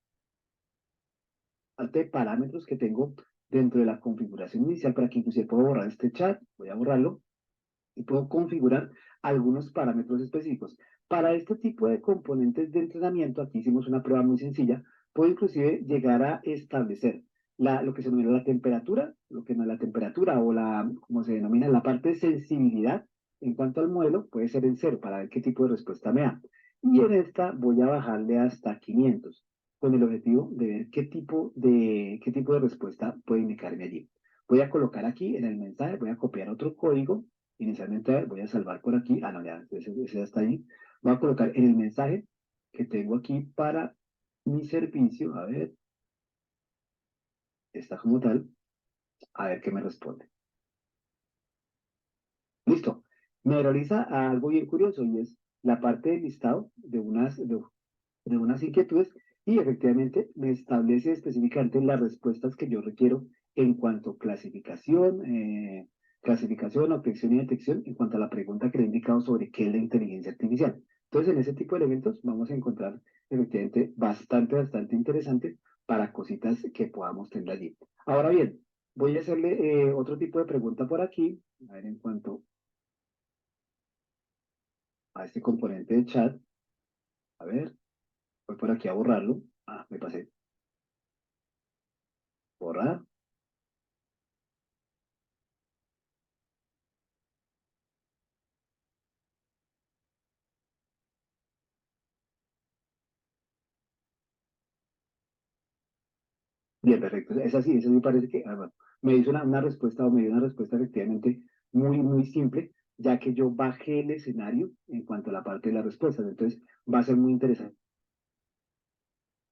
parte de parámetros que tengo dentro de la configuración inicial para que inclusive puedo borrar este chat, voy a borrarlo y puedo configurar algunos parámetros específicos. Para este tipo de componentes de entrenamiento, aquí hicimos una prueba muy sencilla, puedo inclusive llegar a establecer lo que se denomina la temperatura, lo que no es la temperatura o como se denomina, la parte de sensibilidad en cuanto al modelo, puede ser en cero para ver qué tipo de respuesta me da. Y en esta voy a bajarle hasta 500 con el objetivo de ver qué tipo de respuesta puede indicarme allí. Voy a colocar aquí en el mensaje, voy a copiar otro código. Inicialmente voy a salvar por aquí. Ah, no, ya, ese ya está ahí. Voy a colocar en el mensaje que tengo aquí para mi servicio. A ver, está como tal. A ver qué me responde. Listo. Me realiza algo bien curioso y es la parte del listado de unas inquietudes y efectivamente me establece específicamente las respuestas que yo requiero en cuanto a clasificación, clasificación, obtención y detección en cuanto a la pregunta que le he indicado sobre qué es la inteligencia artificial. Entonces, en ese tipo de elementos vamos a encontrar efectivamente bastante interesante para cositas que podamos tener allí. Ahora bien, voy a hacerle otro tipo de pregunta por aquí, a ver, en cuanto a este componente de chat, a ver, voy por aquí a borrarlo. Ah, me pasé. Borrar. Bien, perfecto. Esa sí parece que bueno, me hizo una respuesta o me dio una respuesta efectivamente muy simple, ya que yo bajé el escenario en cuanto a la parte de las respuestas. Entonces, va a ser muy interesante.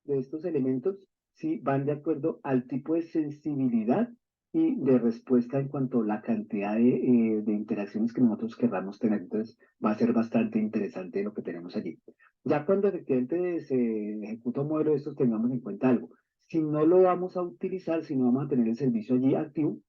De estos elementos, sí van de acuerdo al tipo de sensibilidad y de respuesta en cuanto a la cantidad de interacciones que nosotros querramos tener. Entonces, va a ser bastante interesante lo que tenemos allí. Ya cuando efectivamente se ejecuta un modelo de estos, tengamos en cuenta algo. Si no lo vamos a utilizar, si no vamos a tener el servicio allí activo,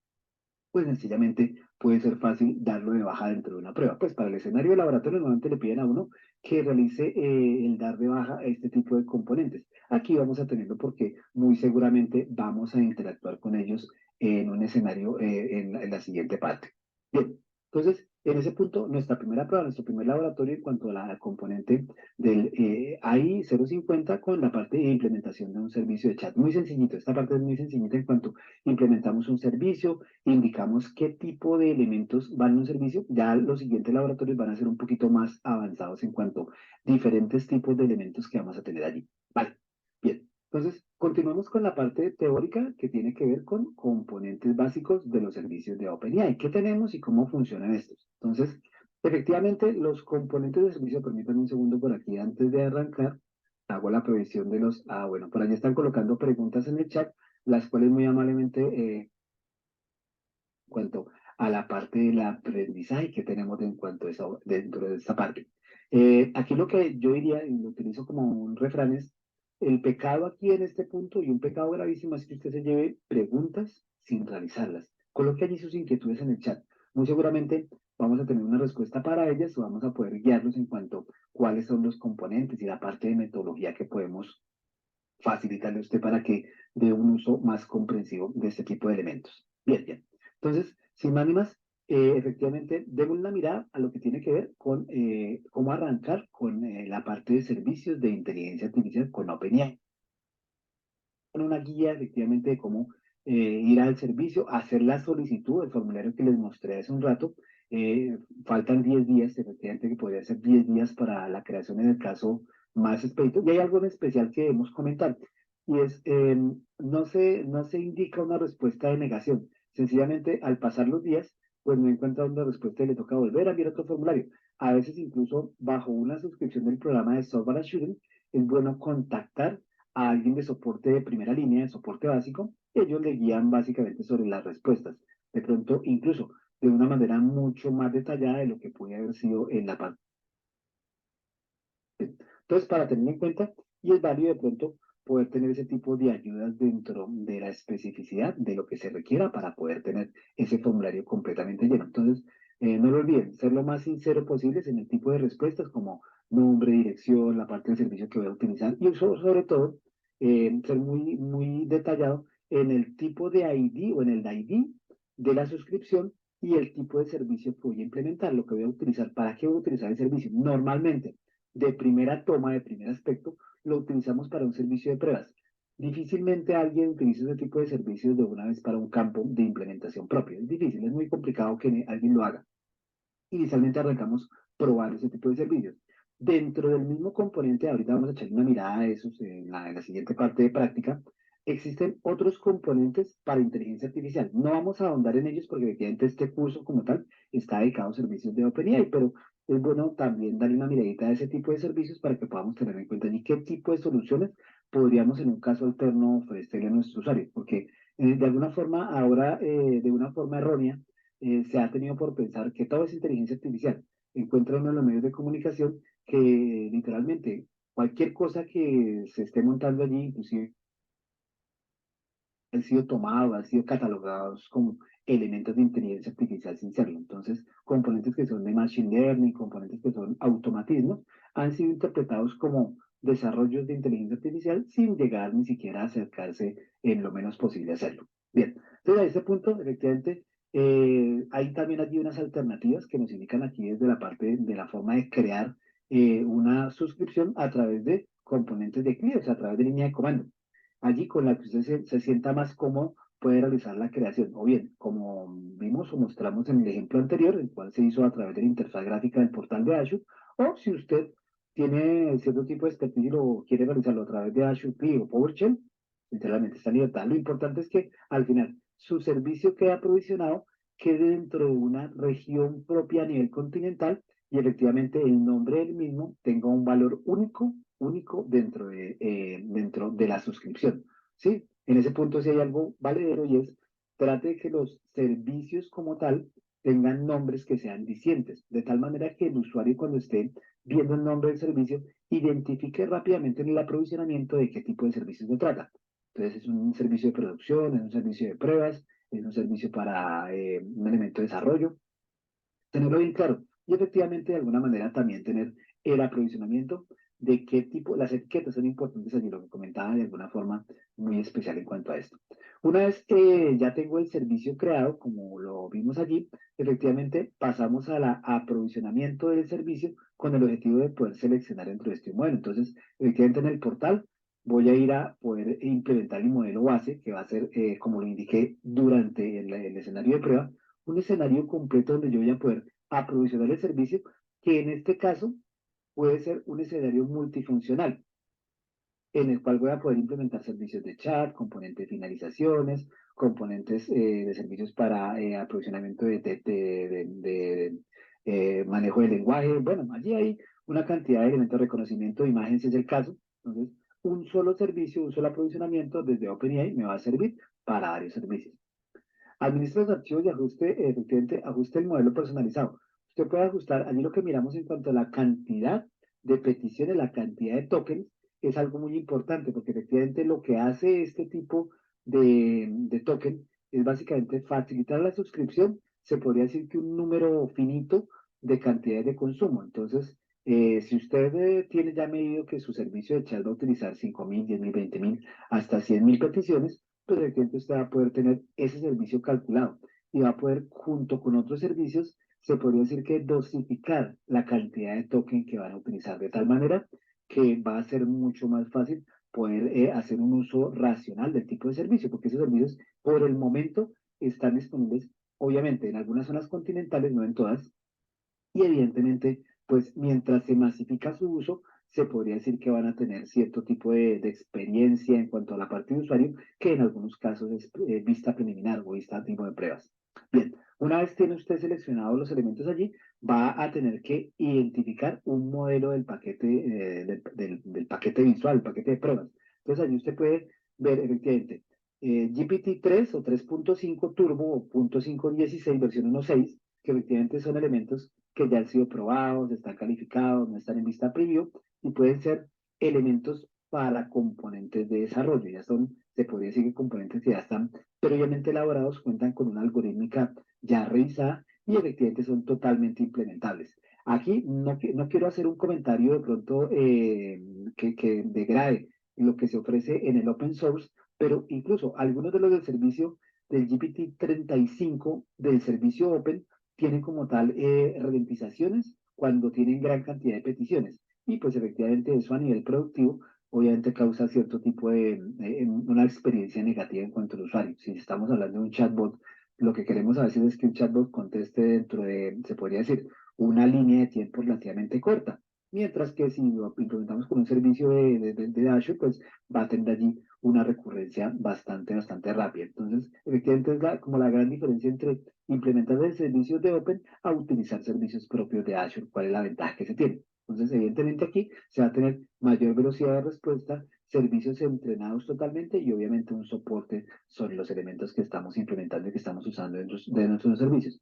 pues sencillamente puede ser fácil darlo de baja dentro de una prueba. Pues para el escenario de laboratorio normalmente le piden a uno que realice el dar de baja a este tipo de componentes. Aquí vamos a tenerlo porque muy seguramente vamos a interactuar con ellos en un escenario en la siguiente parte. Bien, entonces en ese punto nuestra primera prueba, nuestro primer laboratorio en cuanto a la componente del AI 050 con la parte de implementación de un servicio de chat. Muy sencillito, esta parte es muy sencillita en cuanto implementamos un servicio, indicamos qué tipo de elementos van en un servicio. Ya los siguientes laboratorios van a ser un poquito más avanzados en cuanto a diferentes tipos de elementos que vamos a tener allí. Vale, bien. Entonces, continuamos con la parte teórica que tiene que ver con componentes básicos de los servicios de OpenAI. ¿Qué tenemos y cómo funcionan estos? Entonces, efectivamente, los componentes de servicio, permítanme un segundo por aquí antes de arrancar, hago la provisión de los, bueno, por allí están colocando preguntas en el chat, las cuales muy amablemente cuanto a la parte del aprendizaje que tenemos en cuanto a eso, dentro de esta parte. Aquí lo que yo diría, y lo utilizo como un refrán, es el pecado aquí en este punto, y un pecado gravísimo es que usted se lleve preguntas sin realizarlas. Coloque allí sus inquietudes en el chat. Muy seguramente vamos a tener una respuesta para ellas o vamos a poder guiarlos en cuanto a cuáles son los componentes y la parte de metodología que podemos facilitarle a usted para que dé un uso más comprensivo de este tipo de elementos. Bien, bien. Entonces, sin más ni más, efectivamente, demos una mirada a lo que tiene que ver con cómo arrancar con la parte de servicios de inteligencia artificial con OpenAI. Una guía, efectivamente, de cómo ir al servicio, hacer la solicitud, el formulario que les mostré hace un rato. Faltan 10 días, efectivamente, que podría ser 10 días para la creación en el caso más expedito. Y hay algo en especial que debemos comentar, y es, no se indica una respuesta de negación. Sencillamente, al pasar los días, pues no encuentra una respuesta y le toca volver a enviar otro formulario. A veces, incluso bajo una suscripción del programa de Software Assurance, es bueno contactar a alguien de soporte de primera línea, de soporte básico, y ellos le guían básicamente sobre las respuestas. De pronto, incluso de una manera mucho más detallada de lo que puede haber sido en la parte. Entonces, para tener en cuenta, y es válido de pronto poder tener ese tipo de ayudas dentro de la especificidad de lo que se requiera para poder tener ese formulario completamente lleno. Entonces, no lo olviden, ser lo más sincero posible en el tipo de respuestas como nombre, dirección, la parte del servicio que voy a utilizar y sobre todo ser muy detallado en el tipo de ID o en el ID de la suscripción y el tipo de servicio que voy a implementar, lo que voy a utilizar, para qué voy a utilizar el servicio. Normalmente, de primera toma, de primer aspecto, lo utilizamos para un servicio de pruebas. Difícilmente alguien utiliza ese tipo de servicios de una vez para un campo de implementación propio. Es difícil, es muy complicado que alguien lo haga. Inicialmente arrancamos probando ese tipo de servicios. Dentro del mismo componente, ahorita vamos a echar una mirada a esos en la siguiente parte de práctica, existen otros componentes para inteligencia artificial. No vamos a ahondar en ellos porque efectivamente este curso como tal está dedicado a servicios de OpenAI, pero es bueno también darle una miradita a ese tipo de servicios para que podamos tener en cuenta y qué tipo de soluciones podríamos en un caso alterno ofrecerle a nuestros usuarios, porque de alguna forma ahora, de una forma errónea, se ha tenido por pensar que todo es inteligencia artificial. Encuentra uno en los medios de comunicación que literalmente cualquier cosa que se esté montando allí, inclusive han sido tomados, han sido catalogados como elementos de inteligencia artificial sin serlo. Entonces, componentes que son de machine learning, componentes que son automatismos, han sido interpretados como desarrollos de inteligencia artificial sin llegar ni siquiera a acercarse en lo menos posible a hacerlo. Bien, entonces a este punto, efectivamente, hay también allí unas alternativas que nos indican aquí desde la parte de la forma de crear una suscripción a través de componentes de clientes, o sea, a través de línea de comando. Allí con la que usted se sienta más cómodo puede realizar la creación. O bien, como vimos o mostramos en el ejemplo anterior, el cual se hizo a través de la interfaz gráfica del portal de Azure, o si usted tiene cierto tipo de expertise y lo quiere realizarlo a través de Azure P o PowerShell, literalmente está en libertad. Lo importante es que al final su servicio queda aprovisionado, quede dentro de una región propia a nivel continental y efectivamente el nombre del mismo tenga un valor único dentro de la suscripción. ¿Sí? En ese punto sí hay algo valedero y es trate de que los servicios como tal tengan nombres que sean dicientes, de tal manera que el usuario cuando esté viendo el nombre del servicio identifique rápidamente en el aprovisionamiento de qué tipo de servicio se trata. Entonces es un servicio de producción, es un servicio de pruebas, es un servicio para un elemento de desarrollo, tenerlo bien claro. Y efectivamente, de alguna manera, también tener el aprovisionamiento de qué tipo, las etiquetas son importantes allí, lo que comentaba de alguna forma muy especial en cuanto a esto. Una vez que ya tengo el servicio creado, como lo vimos allí, efectivamente pasamos al aprovisionamiento del servicio con el objetivo de poder seleccionar dentro de este modelo. Entonces, efectivamente en el portal voy a ir a poder implementar el modelo base, que va a ser, como lo indiqué durante el escenario de prueba, un escenario completo donde yo voy a poder aprovisionar el servicio, que en este caso puede ser un escenario multifuncional, en el cual voy a poder implementar servicios de chat, componentes de finalizaciones, componentes de servicios para aprovisionamiento de manejo de lenguaje. Bueno, allí hay una cantidad de elementos de reconocimiento de imagen, si es el caso. Entonces, un solo servicio, un solo aprovisionamiento desde OpenAI me va a servir para varios servicios. Administra los archivos y ajuste, efectivamente, ajuste el modelo personalizado. Usted puede ajustar, allí lo que miramos en cuanto a la cantidad de peticiones, la cantidad de tokens, es algo muy importante, porque efectivamente lo que hace este tipo de token es básicamente facilitar la suscripción, se podría decir que un número finito de cantidades de consumo. Entonces, si usted tiene ya medido que su servicio de chat va a utilizar 5.000, 10.000, 20.000, hasta 100.000 peticiones, pues el cliente usted va a poder tener ese servicio calculado y va a poder, junto con otros servicios, se podría decir que dosificar la cantidad de token que van a utilizar de tal manera que va a ser mucho más fácil poder hacer un uso racional del tipo de servicio, porque esos servicios por el momento están disponibles, obviamente, en algunas zonas continentales, no en todas, y evidentemente, pues mientras se masifica su uso, se podría decir que van a tener cierto tipo de experiencia en cuanto a la parte de usuario, que en algunos casos es vista preliminar o vista tipo de pruebas. Bien, una vez tiene usted seleccionados los elementos allí, va a tener que identificar un modelo del paquete, del paquete visual, el paquete de pruebas. Entonces allí usted puede ver efectivamente GPT-3 o 3.5 Turbo o .516 versión 1.6, que efectivamente son elementos que ya han sido probados, están calificados, no están en vista preview y pueden ser elementos para componentes de desarrollo. Ya son, se podría decir que componentes que ya están previamente elaborados, cuentan con una algorítmica ya revisada y efectivamente son totalmente implementables. Aquí no quiero hacer un comentario de pronto que degrade lo que se ofrece en el open source, pero incluso algunos de los del servicio del GPT-35 del servicio Open tienen como tal ralentizaciones cuando tienen gran cantidad de peticiones. Y pues efectivamente eso a nivel productivo obviamente causa cierto tipo de una experiencia negativa en cuanto al usuario. Si estamos hablando de un chatbot, lo que queremos a veces es que un chatbot conteste dentro de, se podría decir, una línea de tiempo relativamente corta. Mientras que si lo implementamos con un servicio de Azure, pues va a tener allí una recurrencia bastante rápida. Entonces, efectivamente es como la gran diferencia entre implementar el servicio de Open a utilizar servicios propios de Azure. ¿Cuál es la ventaja que se tiene? Entonces, evidentemente aquí se va a tener mayor velocidad de respuesta, servicios entrenados totalmente y obviamente un soporte sobre los elementos que estamos implementando y que estamos usando dentro de nuestros servicios.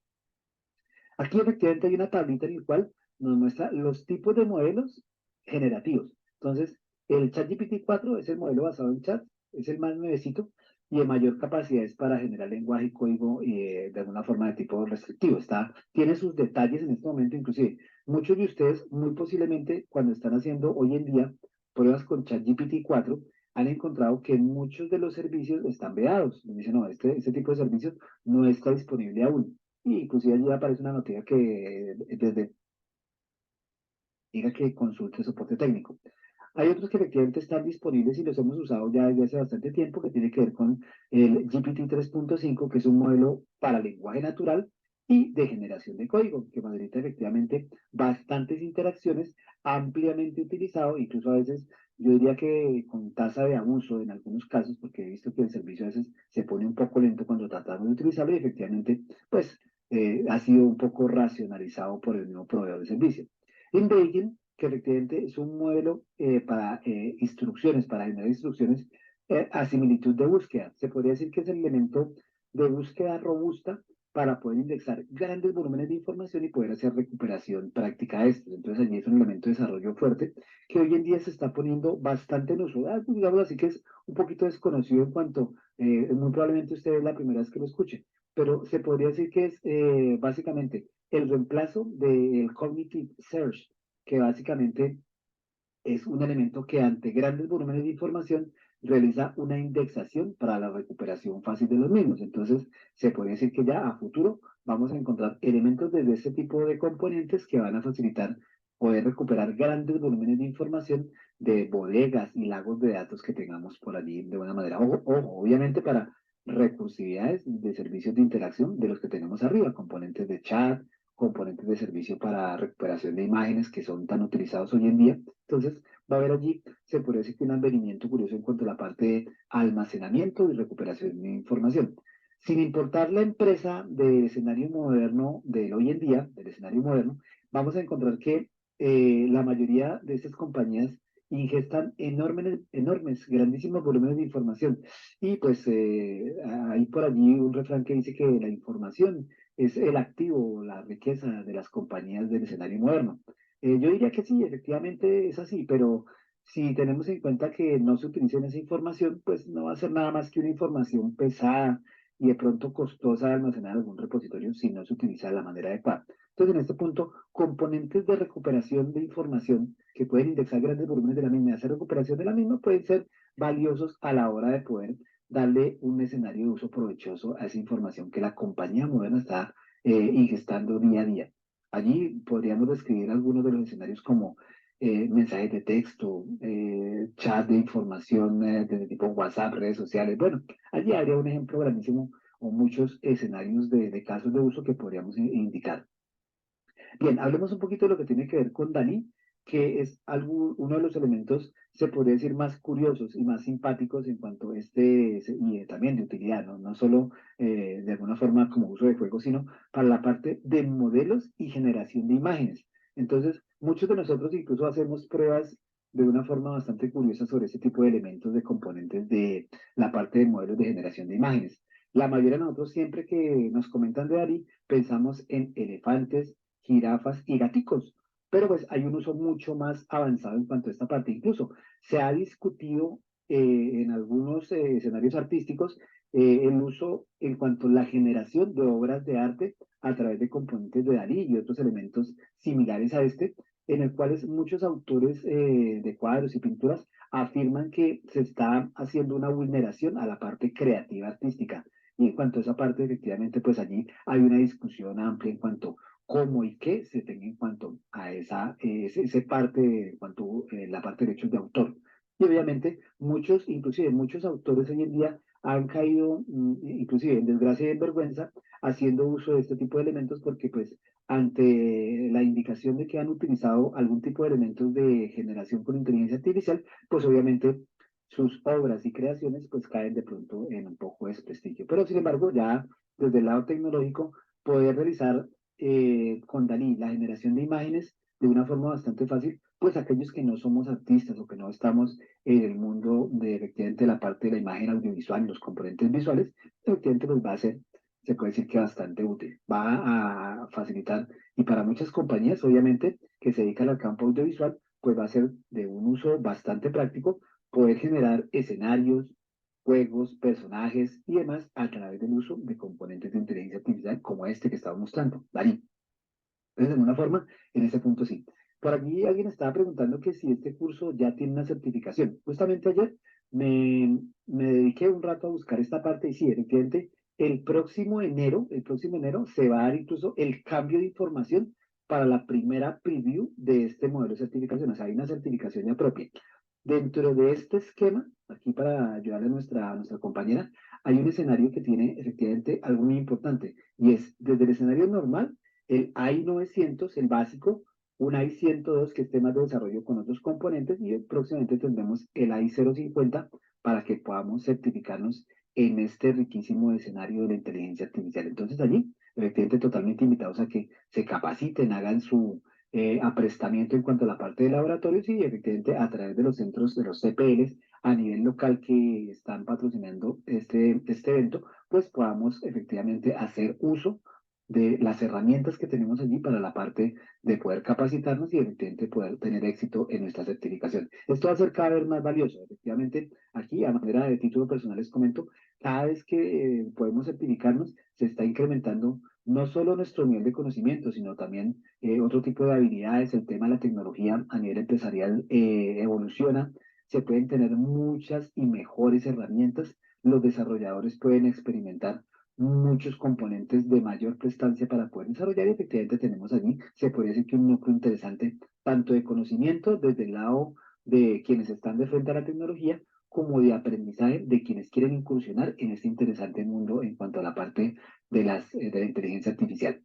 Aquí efectivamente hay una tablita en la cual nos muestra los tipos de modelos generativos. Entonces, el ChatGPT 4 es el modelo basado en chat, es el más nuevecito, y de mayor capacidades para generar lenguaje y código de alguna forma de tipo restrictivo. Tiene sus detalles en este momento, inclusive muchos de ustedes muy posiblemente cuando están haciendo hoy en día pruebas con ChatGPT 4 han encontrado que muchos de los servicios están vedados. Dicen, no, este tipo de servicios no está disponible aún. Y inclusive allí aparece una noticia que desde diga que consulte soporte técnico. Hay otros que efectivamente están disponibles y los hemos usado ya desde hace bastante tiempo, que tiene que ver con el GPT 3.5, que es un modelo para lenguaje natural y de generación de código, que facilita efectivamente bastantes interacciones, ampliamente utilizado, incluso a veces yo diría que con tasa de abuso en algunos casos, porque he visto que el servicio a veces se pone un poco lento cuando tratamos de utilizarlo y efectivamente, pues, ha sido un poco racionalizado por el mismo proveedor de servicio. InBaking, que efectivamente es un modelo para instrucciones, para generar instrucciones a similitud de búsqueda. Se podría decir que es el elemento de búsqueda robusta para poder indexar grandes volúmenes de información y poder hacer recuperación práctica de estos. Entonces allí es un elemento de desarrollo fuerte que hoy en día se está poniendo bastante en uso. Digamos así que es un poquito desconocido en cuanto, muy probablemente usted es la primera vez que lo escuche, pero se podría decir que es básicamente el reemplazo del Cognitive Search, que básicamente es un elemento que ante grandes volúmenes de información realiza una indexación para la recuperación fácil de los mismos. Entonces, se puede decir que ya a futuro vamos a encontrar elementos desde este tipo de componentes que van a facilitar poder recuperar grandes volúmenes de información de bodegas y lagos de datos que tengamos por allí de buena manera. Ojo, ojo, obviamente para recursividades de servicios de interacción de los que tenemos arriba, componentes de chat, componentes de servicio para recuperación de imágenes que son tan utilizados hoy en día. Entonces, va a haber allí, se puede decir que un advenimiento curioso en cuanto a la parte de almacenamiento y recuperación de información. Sin importar la empresa del escenario moderno del hoy en día, del escenario moderno, vamos a encontrar que la mayoría de estas compañías ingestan enormes, grandísimos volúmenes de información. Y pues hay por allí un refrán que dice que la información es el activo, la riqueza de las compañías del escenario moderno. Yo diría que sí, efectivamente es así, pero si tenemos en cuenta que no se utiliza esa información, pues no va a ser nada más que una información pesada y de pronto costosa de almacenar en algún repositorio si no se utiliza de la manera adecuada. Entonces, en este punto, componentes de recuperación de información que pueden indexar grandes volúmenes de la misma y hacer recuperación de la misma pueden ser valiosos a la hora de poder darle un escenario de uso provechoso a esa información que la compañía moderna está ingestando día a día. Allí podríamos describir algunos de los escenarios como mensajes de texto, chat de información de tipo WhatsApp, redes sociales. Bueno, allí habría un ejemplo grandísimo o muchos escenarios de casos de uso que podríamos indicar. Bien, hablemos un poquito de lo que tiene que ver con Dani, que es uno de los elementos, se podría decir, más curiosos y más simpáticos en cuanto a y también de utilidad, ¿no? No solo de alguna forma como uso de juego, sino para la parte de modelos y generación de imágenes. Entonces, muchos de nosotros incluso hacemos pruebas de una forma bastante curiosa sobre ese tipo de elementos, de componentes de la parte de modelos de generación de imágenes. La mayoría de nosotros siempre que nos comentan de Dali, pensamos en elefantes, jirafas y gaticos. Pero pues hay un uso mucho más avanzado en cuanto a esta parte. Incluso se ha discutido en algunos escenarios artísticos el uso en cuanto a la generación de obras de arte a través de componentes de Dalí y otros elementos similares a este, en el cual muchos autores de cuadros y pinturas afirman que se está haciendo una vulneración a la parte creativa artística. Y en cuanto a esa parte, efectivamente, pues allí hay una discusión amplia en cuanto cómo y qué se tenga en cuanto a esa parte, en cuanto a la parte de derechos de autor. Y obviamente inclusive muchos autores hoy en día han caído, inclusive en desgracia y en vergüenza, haciendo uso de este tipo de elementos porque pues ante la indicación de que han utilizado algún tipo de elementos de generación con inteligencia artificial, pues obviamente sus obras y creaciones pues caen de pronto en un poco de desprestigio. Pero sin embargo, ya desde el lado tecnológico, poder realizar con Dalí la generación de imágenes de una forma bastante fácil, pues aquellos que no somos artistas o que no estamos en el mundo de efectivamente la parte de la imagen audiovisual, los componentes visuales, efectivamente pues va a ser, se puede decir que bastante útil, va a facilitar y para muchas compañías obviamente que se dedican al campo audiovisual, pues va a ser de un uso bastante práctico poder generar escenarios, juegos, personajes y demás a través del uso de componentes de inteligencia artificial como este que estaba mostrando, Darín. Entonces, de alguna forma, en ese punto sí. Por aquí alguien estaba preguntando que si este curso ya tiene una certificación. Justamente ayer me dediqué un rato a buscar esta parte y sí, efectivamente, el próximo enero se va a dar incluso el cambio de información para la primera preview de este modelo de certificación. O sea, hay una certificación ya propia. Dentro de este esquema, aquí para ayudarle a nuestra compañera, hay un escenario que tiene efectivamente algo muy importante y es desde el escenario normal el AI 900, el básico, un AI 102 que es tema de desarrollo con otros componentes y próximamente tendremos el AI 050 para que podamos certificarnos en este riquísimo escenario de la inteligencia artificial. Entonces allí, efectivamente, totalmente invitados a que se capaciten, hagan su aprestamiento en cuanto a la parte de laboratorios y efectivamente a través de los centros de los CPLs a nivel local que están patrocinando este evento, pues podamos efectivamente hacer uso de las herramientas que tenemos allí para la parte de poder capacitarnos y efectivamente poder tener éxito en nuestra certificación. Esto va a ser cada vez más valioso. Efectivamente, aquí a manera de título personal les comento, cada vez que podemos certificarnos, se está incrementando no solo nuestro nivel de conocimiento, sino también otro tipo de habilidades. El tema de la tecnología a nivel empresarial evoluciona, se pueden tener muchas y mejores herramientas, los desarrolladores pueden experimentar muchos componentes de mayor prestancia para poder desarrollar y efectivamente tenemos allí, se podría decir que un núcleo interesante, tanto de conocimiento desde el lado de quienes están de frente a la tecnología, como de aprendizaje de quienes quieren incursionar en este interesante mundo en cuanto a la parte de la inteligencia artificial.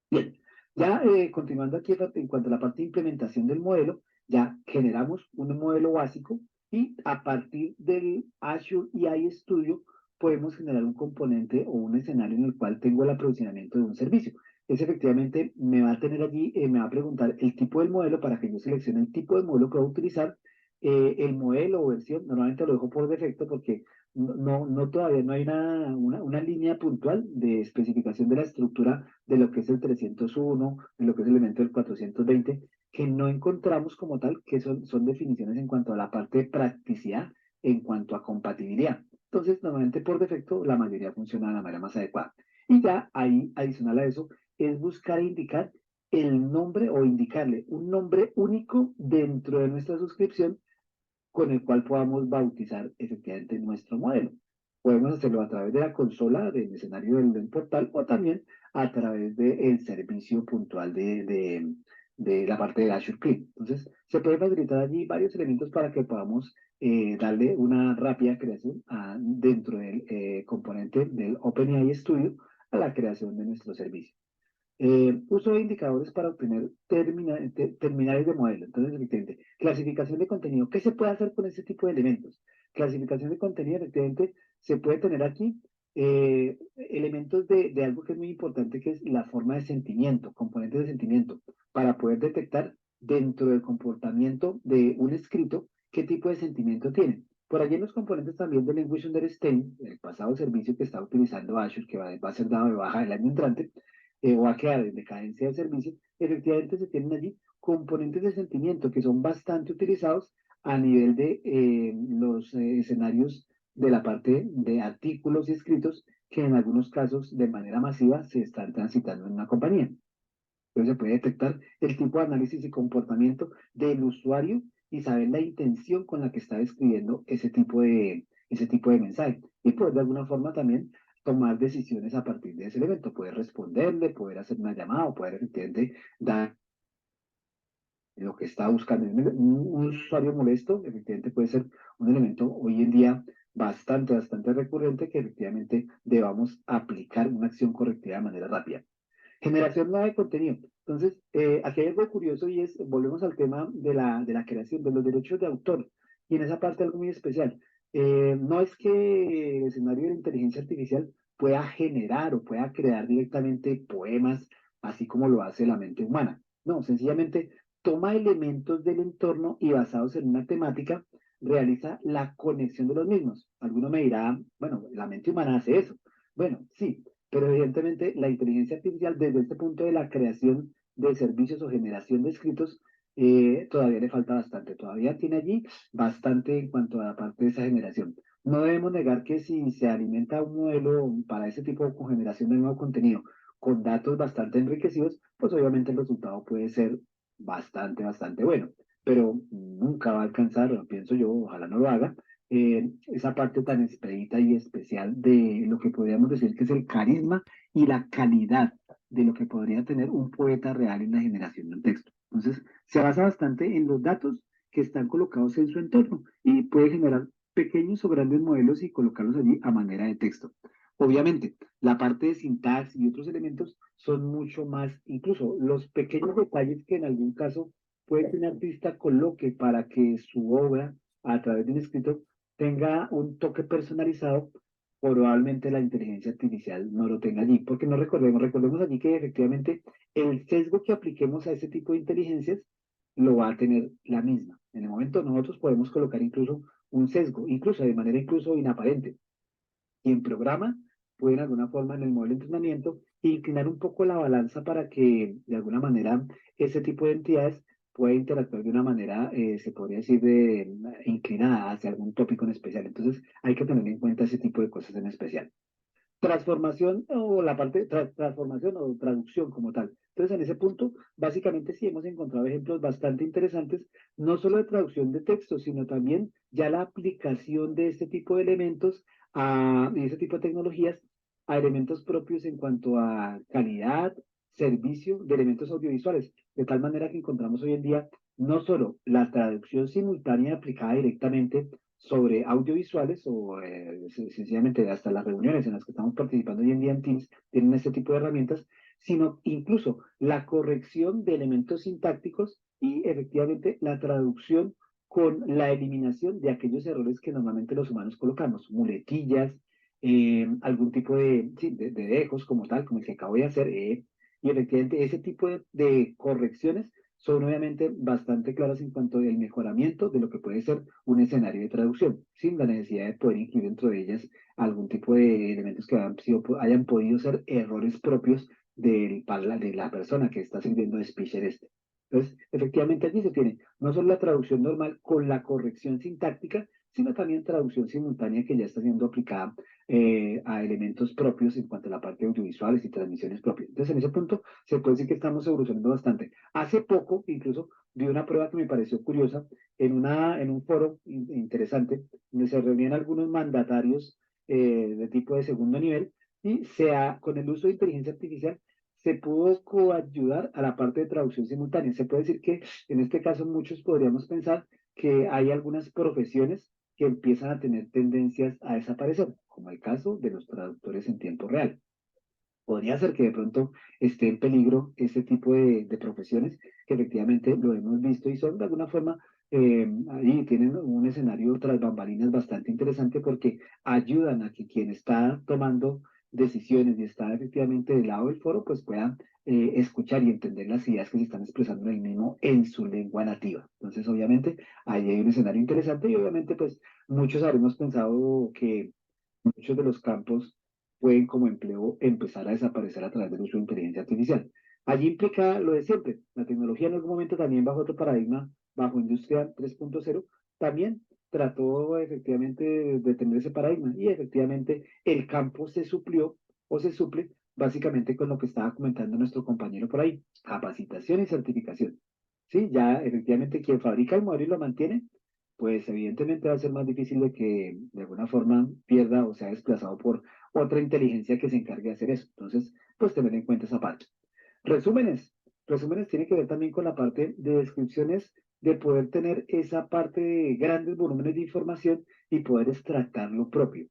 Bien, ya continuando aquí en cuanto a la parte de implementación del modelo, ya generamos un modelo básico y a partir del Azure AI Studio podemos generar un componente o un escenario en el cual tengo el aprovisionamiento de un servicio. Es efectivamente, me va a tener allí, me va a preguntar el tipo del modelo para que yo seleccione el tipo de modelo que voy a utilizar. El modelo o versión, normalmente lo dejo por defecto porque no todavía no hay una línea puntual de especificación de la estructura de lo que es el 301, de lo que es el elemento del 420, que no encontramos como tal, que son definiciones en cuanto a la parte de practicidad, en cuanto a compatibilidad. Entonces, normalmente por defecto, la mayoría funciona de la manera más adecuada. Y ya ahí, adicional a eso, es buscar e indicar el nombre o indicarle un nombre único dentro de nuestra suscripción con el cual podamos bautizar efectivamente nuestro modelo. Podemos hacerlo a través de la consola del escenario del portal o también a través del servicio puntual de la parte de Azure Click. Entonces, se puede facilitar allí varios elementos para que podamos darle una rápida creación dentro del componente del OpenAI Studio a la creación de nuestro servicio. Uso de indicadores para obtener terminales de modelo. Entonces, efectivamente, clasificación de contenido. ¿Qué se puede hacer con ese tipo de elementos? Clasificación de contenido, efectivamente, se puede tener aquí elementos de algo que es muy importante, que es la forma de sentimiento, componentes de sentimiento, para poder detectar dentro del comportamiento de un escrito qué tipo de sentimiento tiene. Por allí en los componentes también de Language Understanding, el pasado servicio que está utilizando Azure, que va a ser dado de baja el año entrante, o a quedar en decadencia de servicio, efectivamente se tienen allí componentes de sentimiento que son bastante utilizados a nivel de los escenarios de la parte de artículos y escritos que en algunos casos de manera masiva se están transitando en una compañía. Entonces se puede detectar el tipo de análisis y comportamiento del usuario y saber la intención con la que está escribiendo ese tipo de mensaje. Y poder de alguna forma también tomar decisiones a partir de ese elemento, poder responderle, poder hacer una llamada o poder efectivamente dar lo que está buscando. Un usuario molesto efectivamente puede ser un elemento hoy en día bastante recurrente que efectivamente debamos aplicar una acción correctiva de manera rápida. Generación nueva de contenido. Entonces, aquí hay algo curioso y es, volvemos al tema de la creación de los derechos de autor. Y en esa parte algo muy especial. No es que el escenario de la inteligencia artificial pueda generar o pueda crear directamente poemas, así como lo hace la mente humana. No, sencillamente toma elementos del entorno y basados en una temática, realiza la conexión de los mismos. Alguno me dirá, bueno, la mente humana hace eso. Bueno, sí, pero evidentemente la inteligencia artificial desde este punto de la creación de servicios o generación de escritos todavía le falta bastante, todavía tiene allí bastante en cuanto a la parte de esa generación. No debemos negar que si se alimenta un modelo para ese tipo de generación de nuevo contenido con datos bastante enriquecidos, pues obviamente el resultado puede ser bastante bueno, pero nunca va a alcanzar, pienso yo, ojalá no lo haga, esa parte tan expedita y especial de lo que podríamos decir que es el carisma y la calidad de lo que podría tener un poeta real en la generación de un texto. Entonces, se basa bastante en los datos que están colocados en su entorno y puede generar pequeños o grandes modelos y colocarlos allí a manera de texto. Obviamente, la parte de sintaxis y otros elementos son mucho más, incluso los pequeños detalles que en algún caso puede que un artista coloque para que su obra, a través de un escrito, tenga un toque personalizado, probablemente la inteligencia artificial no lo tenga allí, porque no recordemos allí que efectivamente el sesgo que apliquemos a ese tipo de inteligencias lo va a tener la misma. En el momento nosotros podemos colocar incluso un sesgo, incluso de manera incluso inaparente. Y en programa puede de alguna forma en el modelo de entrenamiento inclinar un poco la balanza para que de alguna manera ese tipo de entidades pueda interactuar de una manera, se podría decir, inclinada hacia algún tópico en especial. Entonces hay que tener en cuenta ese tipo de cosas en especial. Transformación o la parte de transformación o traducción como tal. Entonces, en ese punto, básicamente sí hemos encontrado ejemplos bastante interesantes, no solo de traducción de textos, sino también ya la aplicación de este tipo de elementos y ese tipo de tecnologías a elementos propios en cuanto a calidad, servicio de elementos audiovisuales, de tal manera que encontramos hoy en día no solo la traducción simultánea aplicada directamente sobre audiovisuales o sencillamente hasta las reuniones en las que estamos participando hoy en día en Teams tienen este tipo de herramientas, sino incluso la corrección de elementos sintácticos y efectivamente la traducción con la eliminación de aquellos errores que normalmente los humanos colocamos, muletillas, algún tipo de, sí, de dejos como tal, como el que acabo de hacer, y efectivamente ese tipo de correcciones son obviamente bastante claras en cuanto al mejoramiento de lo que puede ser un escenario de traducción, sin la necesidad de poder incluir dentro de ellas algún tipo de elementos que hayan podido ser errores propios de la persona que está sirviendo de speaker este. Entonces, efectivamente allí se tiene no solo la traducción normal con la corrección sintáctica, sino también traducción simultánea que ya está siendo aplicada a elementos propios en cuanto a la parte audiovisuales y transmisiones propias. Entonces, en ese punto se puede decir que estamos evolucionando bastante. Hace poco, incluso, vi una prueba que me pareció curiosa en un foro interesante, donde se reunían algunos mandatarios de tipo de segundo nivel y con el uso de inteligencia artificial se pudo coayudar a la parte de traducción simultánea. Se puede decir que en este caso muchos podríamos pensar que hay algunas profesiones que empiezan a tener tendencias a desaparecer, como el caso de los traductores en tiempo real. Podría ser que de pronto esté en peligro ese tipo de profesiones que efectivamente lo hemos visto y son de alguna forma, ahí tienen un escenario tras bambalinas bastante interesante porque ayudan a que quien está tomando decisiones y está efectivamente del lado del foro, pues puedan escuchar y entender las ideas que se están expresando en el mismo en su lengua nativa. Entonces, obviamente, ahí hay un escenario interesante y obviamente, pues muchos habremos pensado que muchos de los campos pueden como empleo empezar a desaparecer a través del uso de inteligencia artificial. Allí implica lo de siempre. La tecnología en algún momento también bajo otro paradigma, bajo Industria 3.0, también trató efectivamente de tener ese paradigma y efectivamente el campo se suplió o se suple básicamente con lo que estaba comentando nuestro compañero por ahí, capacitación y certificación. Sí, ya efectivamente quien fabrica el modelo y lo mantiene, pues evidentemente va a ser más difícil de que de alguna forma pierda o sea desplazado por otra inteligencia que se encargue de hacer eso. Entonces, pues tener en cuenta esa parte. Resúmenes. Resúmenes tiene que ver también con la parte de descripciones, de poder tener esa parte de grandes volúmenes de información y poder extractar lo propio.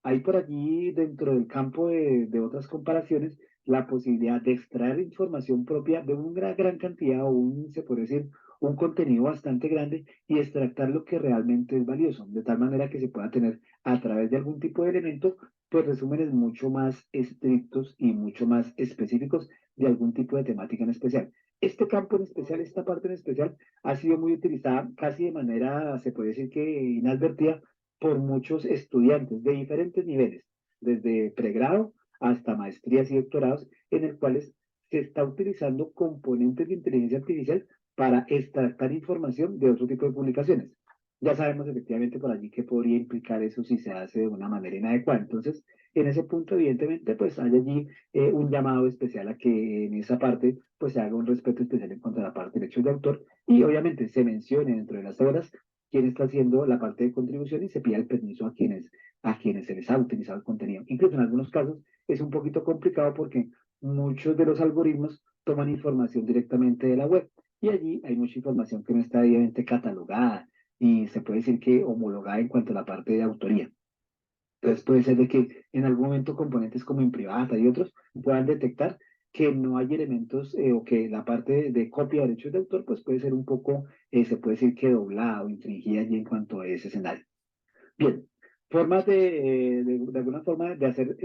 Hay por allí, dentro del campo de otras comparaciones, la posibilidad de extraer información propia de una gran cantidad o se puede decir, un contenido bastante grande y extractar lo que realmente es valioso, de tal manera que se pueda tener a través de algún tipo de elemento, pues resúmenes mucho más estrictos y mucho más específicos de algún tipo de temática en especial. Este campo en especial, esta parte en especial, ha sido muy utilizada casi de manera, se puede decir que inadvertida, por muchos estudiantes de diferentes niveles, desde pregrado hasta maestrías y doctorados, en el cuales se está utilizando componentes de inteligencia artificial para extractar información de otro tipo de publicaciones. ya sabemos efectivamente por allí qué podría implicar eso si se hace de una manera inadecuada. Entonces, en ese punto, evidentemente, pues hay allí un llamado especial a que en esa parte pues se haga un respeto especial en cuanto a la parte de derechos de autor y obviamente se mencione dentro de las obras quién está haciendo la parte de contribución y se pida el permiso a quienes se les ha utilizado el contenido. Incluso en algunos casos es un poquito complicado porque muchos de los algoritmos toman información directamente de la web y allí hay mucha información que no está debidamente catalogada y se puede decir que homologada en cuanto a la parte de autoría. Entonces puede ser de que en algún momento componentes como Imprivata y otros puedan detectar que no hay elementos o que la parte de copia de derechos de autor pues puede ser un poco, se puede decir que doblada o infringida allí en cuanto a ese escenario. Bien, formas de alguna forma de hacer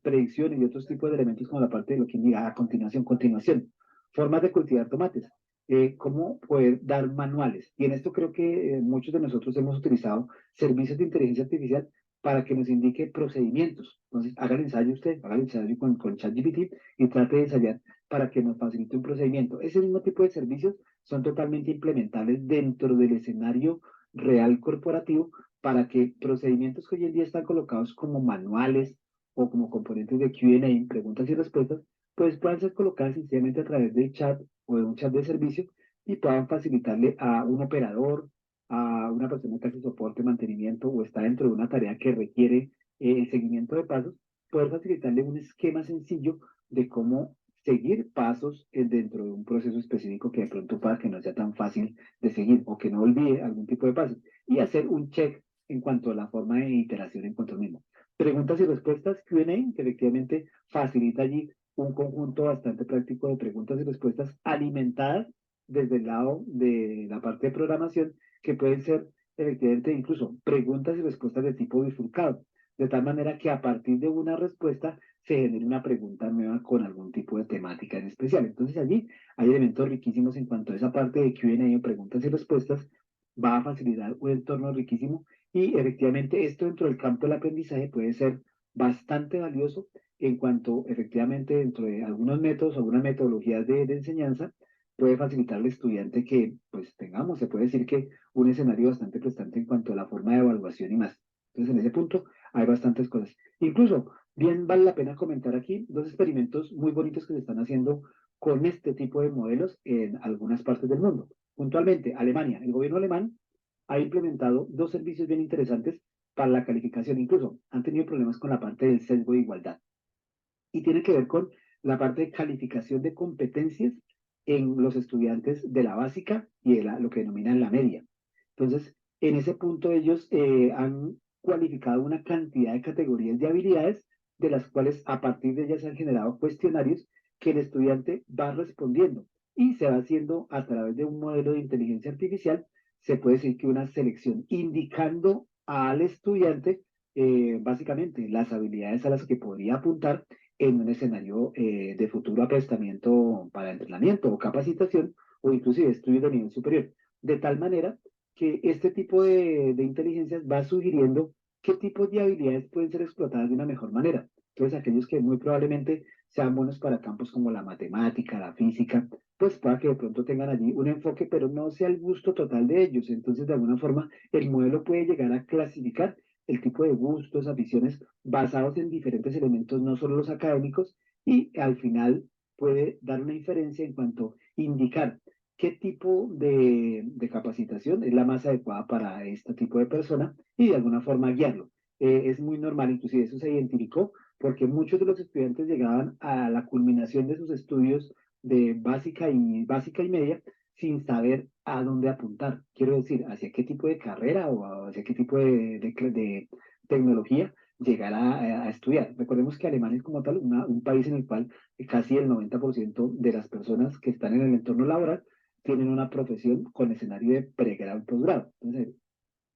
predicciones y otros tipos de elementos como la parte de lo que indica a continuación, continuación. Formas de cultivar tomates. Cómo poder dar manuales. Y en esto creo que muchos de nosotros hemos utilizado servicios de inteligencia artificial para que nos indique procedimientos. Entonces, haga el ensayo usted, haga el ensayo con ChatGPT y trate de ensayar para que nos facilite un procedimiento. Ese mismo tipo de servicios son totalmente implementables dentro del escenario real corporativo para que procedimientos que hoy en día están colocados como manuales o como componentes de Q&A, preguntas y respuestas, pues puedan ser colocadas sencillamente a través del chat o de un chat de servicio y puedan facilitarle a un operador, a una persona que hace soporte, mantenimiento o está dentro de una tarea que requiere el seguimiento de pasos, poder facilitarle un esquema sencillo de cómo seguir pasos dentro de un proceso específico que de pronto para que no sea tan fácil de seguir o que no olvide algún tipo de pasos y hacer un check en cuanto a la forma de iteración en cuanto al mismo. Preguntas y respuestas, Q&A, que efectivamente facilita allí un conjunto bastante práctico de preguntas y respuestas alimentadas desde el lado de la parte de programación, que pueden ser efectivamente incluso preguntas y respuestas de tipo bifurcado, de tal manera que a partir de una respuesta se genere una pregunta nueva con algún tipo de temática en especial. Entonces allí hay elementos riquísimos en cuanto a esa parte de Q&A o preguntas y respuestas, va a facilitar un entorno riquísimo y efectivamente esto dentro del campo del aprendizaje puede ser bastante valioso en cuanto efectivamente dentro de algunos métodos, algunas metodologías de enseñanza, puede facilitar al estudiante que pues tengamos, se puede decir que un escenario bastante prestante en cuanto a la forma de evaluación y más. Entonces en ese punto hay bastantes cosas. Incluso, bien vale la pena comentar aquí dos experimentos muy bonitos que se están haciendo con este tipo de modelos en algunas partes del mundo. Puntualmente, Alemania, el gobierno alemán ha implementado dos servicios bien interesantes para la calificación. Incluso han tenido problemas con la parte del sesgo de igualdad y tiene que ver con la parte de calificación de competencias en los estudiantes de la básica y de lo que denominan la media. Entonces, en ese punto ellos han cualificado una cantidad de categorías de habilidades de las cuales a partir de ellas se han generado cuestionarios que el estudiante va respondiendo y se va haciendo a través de un modelo de inteligencia artificial, se puede decir que una selección indicando al estudiante básicamente las habilidades a las que podría apuntar en un escenario de futuro aprestamiento para entrenamiento o capacitación o inclusive estudios de nivel superior. De tal manera que este tipo de inteligencias va sugiriendo qué tipos de habilidades pueden ser explotadas de una mejor manera. Entonces, aquellos que muy probablemente sean buenos para campos como la matemática, la física, pues para que de pronto tengan allí un enfoque, pero no sea el gusto total de ellos. Entonces, de alguna forma, el modelo puede llegar a clasificar el tipo de gustos, aficiones basados en diferentes elementos, no solo los académicos, y al final puede dar una inferencia en cuanto a indicar qué tipo capacitación es la más adecuada para este tipo de persona y de alguna forma guiarlo. Es muy normal, inclusive eso se identificó porque muchos de los estudiantes llegaban a la culminación de sus estudios de básica y media sin saber a dónde apuntar. Quiero decir, hacia qué tipo de carrera o hacia qué tipo de tecnología llegar a estudiar. Recordemos que Alemania es como tal un país en el cual casi el 90% de las personas que están en el entorno laboral tienen una profesión con escenario de pregrado y posgrado. Entonces,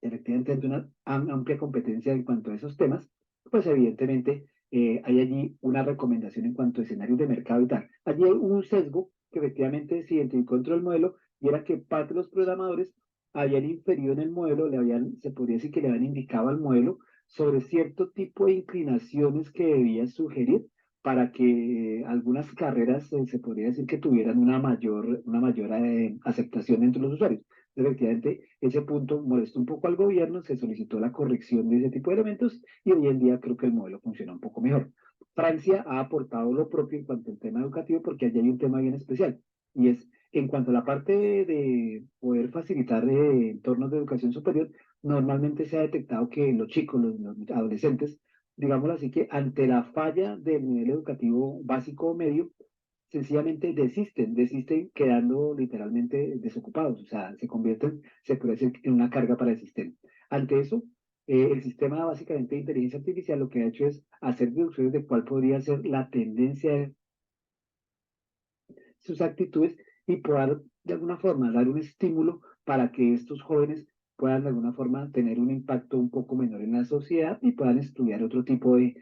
efectivamente, ante una amplia competencia en cuanto a esos temas, pues evidentemente hay allí una recomendación en cuanto a escenarios de mercado y tal. Allí hay un sesgo que efectivamente se identificó dentro del modelo y era que parte de los programadores habían inferido en el modelo, se podría decir que le habían indicado al modelo sobre cierto tipo de inclinaciones que debía sugerir para que algunas carreras se podría decir que tuvieran una mayor aceptación entre los usuarios. Efectivamente, ese punto molestó un poco al gobierno, se solicitó la corrección de ese tipo de elementos y hoy en día creo que el modelo funciona un poco mejor. Francia ha aportado lo propio en cuanto al tema educativo porque allí hay un tema bien especial y es en cuanto a la parte de poder facilitar entornos de educación superior, normalmente se ha detectado que los chicos, los adolescentes, digámoslo así, que ante la falla del nivel educativo básico o medio, sencillamente desisten quedando literalmente desocupados, o sea, se convierten, se puede decir, en una carga para el sistema. Ante eso, el sistema básicamente de inteligencia artificial lo que ha hecho es hacer deducciones de cuál podría ser la tendencia de sus actitudes y poder de alguna forma dar un estímulo para que estos jóvenes puedan de alguna forma tener un impacto un poco menor en la sociedad y puedan estudiar otro tipo de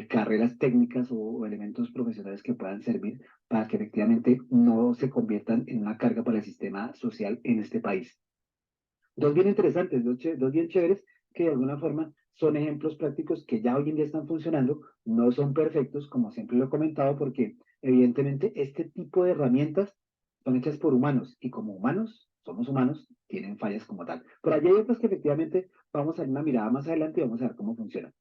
carreras técnicas o elementos profesionales que puedan servir para que efectivamente no se conviertan en una carga para el sistema social en este país. Dos bien interesantes, dos bien chéveres, que de alguna forma son ejemplos prácticos que ya hoy en día están funcionando, no son perfectos, como siempre lo he comentado, porque evidentemente este tipo de herramientas son hechas por humanos y como humanos, somos humanos, tienen fallas como tal. Pero allí hay otras que efectivamente vamos a dar una mirada más adelante y vamos a ver cómo funcionan.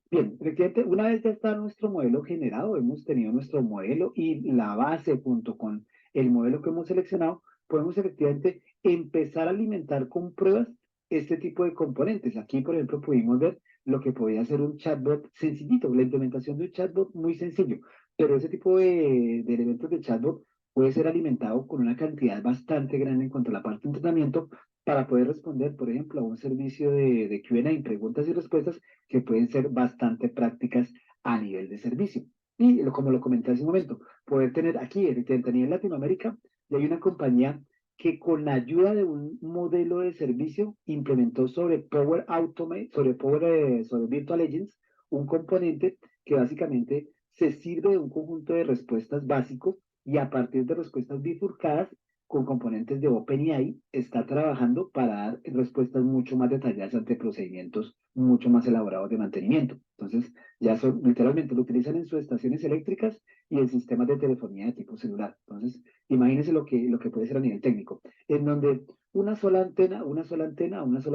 Bien, efectivamente, una vez ya está nuestro modelo generado, hemos tenido nuestro modelo y la base junto con el modelo que hemos seleccionado, podemos efectivamente empezar a alimentar con pruebas este tipo de componentes. Aquí, por ejemplo, pudimos ver lo que podía ser un chatbot sencillito, la implementación de un chatbot muy sencillo, pero ese tipo de elementos de chatbot puede ser alimentado con una cantidad bastante grande en cuanto a la parte de entrenamiento para poder responder, por ejemplo, a un servicio de Q&A, preguntas y respuestas que pueden ser bastante prácticas a nivel de servicio. Y como lo comenté hace un momento, poder tener aquí, efectivamente, a nivel Latinoamérica, ya hay una compañía que con la ayuda de un modelo de servicio implementó sobre Power Automate, sobre Virtual Agents, un componente que básicamente se sirve de un conjunto de respuestas básicos y a partir de respuestas bifurcadas con componentes de OpenAI, está trabajando para dar respuestas mucho más detalladas ante procedimientos mucho más elaborados de mantenimiento. Entonces, ya son, literalmente lo utilizan en sus estaciones eléctricas y en sistemas de telefonía de tipo celular. Entonces, imagínense lo que puede ser a nivel técnico, en donde una sola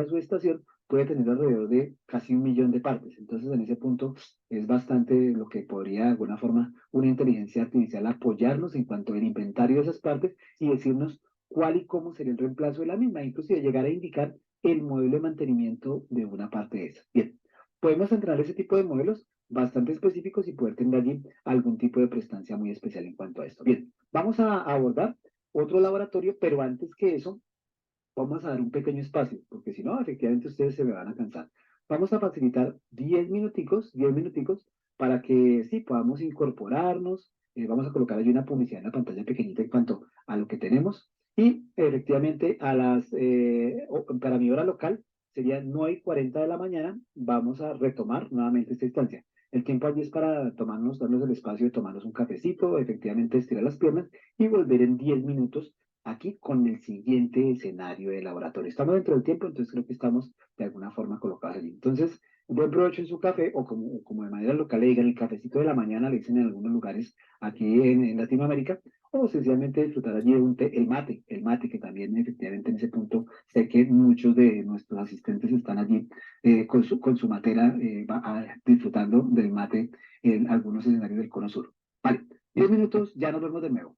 subestación puede tener alrededor de casi 1 millón de partes. Entonces, en ese punto es bastante lo que podría de alguna forma una inteligencia artificial apoyarnos en cuanto al inventario de esas partes y decirnos cuál y cómo sería el reemplazo de la misma, inclusive llegar a indicar el modelo de mantenimiento de una parte de esa. Bien, podemos entrenar ese tipo de modelos bastante específicos y poder tener allí algún tipo de prestancia muy especial en cuanto a esto. Bien, vamos a abordar otro laboratorio, pero antes que eso, vamos a dar un pequeño espacio, porque si no, efectivamente ustedes se me van a cansar. Vamos a facilitar 10 minuticos para que sí podamos incorporarnos. Vamos a colocar allí una publicidad en la pantalla pequeñita en cuanto a lo que tenemos. Y efectivamente, para mi hora local, sería 9:40 de la mañana, vamos a retomar nuevamente esta instancia. El tiempo allí es para darnos el espacio de tomarnos un cafecito, efectivamente estirar las piernas y volver en 10 minutos aquí con el siguiente escenario de laboratorio. Estamos dentro del tiempo, entonces creo que estamos de alguna forma colocados allí. Entonces, buen provecho en su café o como de manera local le digan el cafecito de la mañana, le dicen en algunos lugares aquí en Latinoamérica, o sencillamente disfrutar allí de el mate que también efectivamente en ese punto sé que muchos de nuestros asistentes están allí con su matera disfrutando del mate en algunos escenarios del Cono Sur. Vale, 10 minutos, ya nos vemos de nuevo.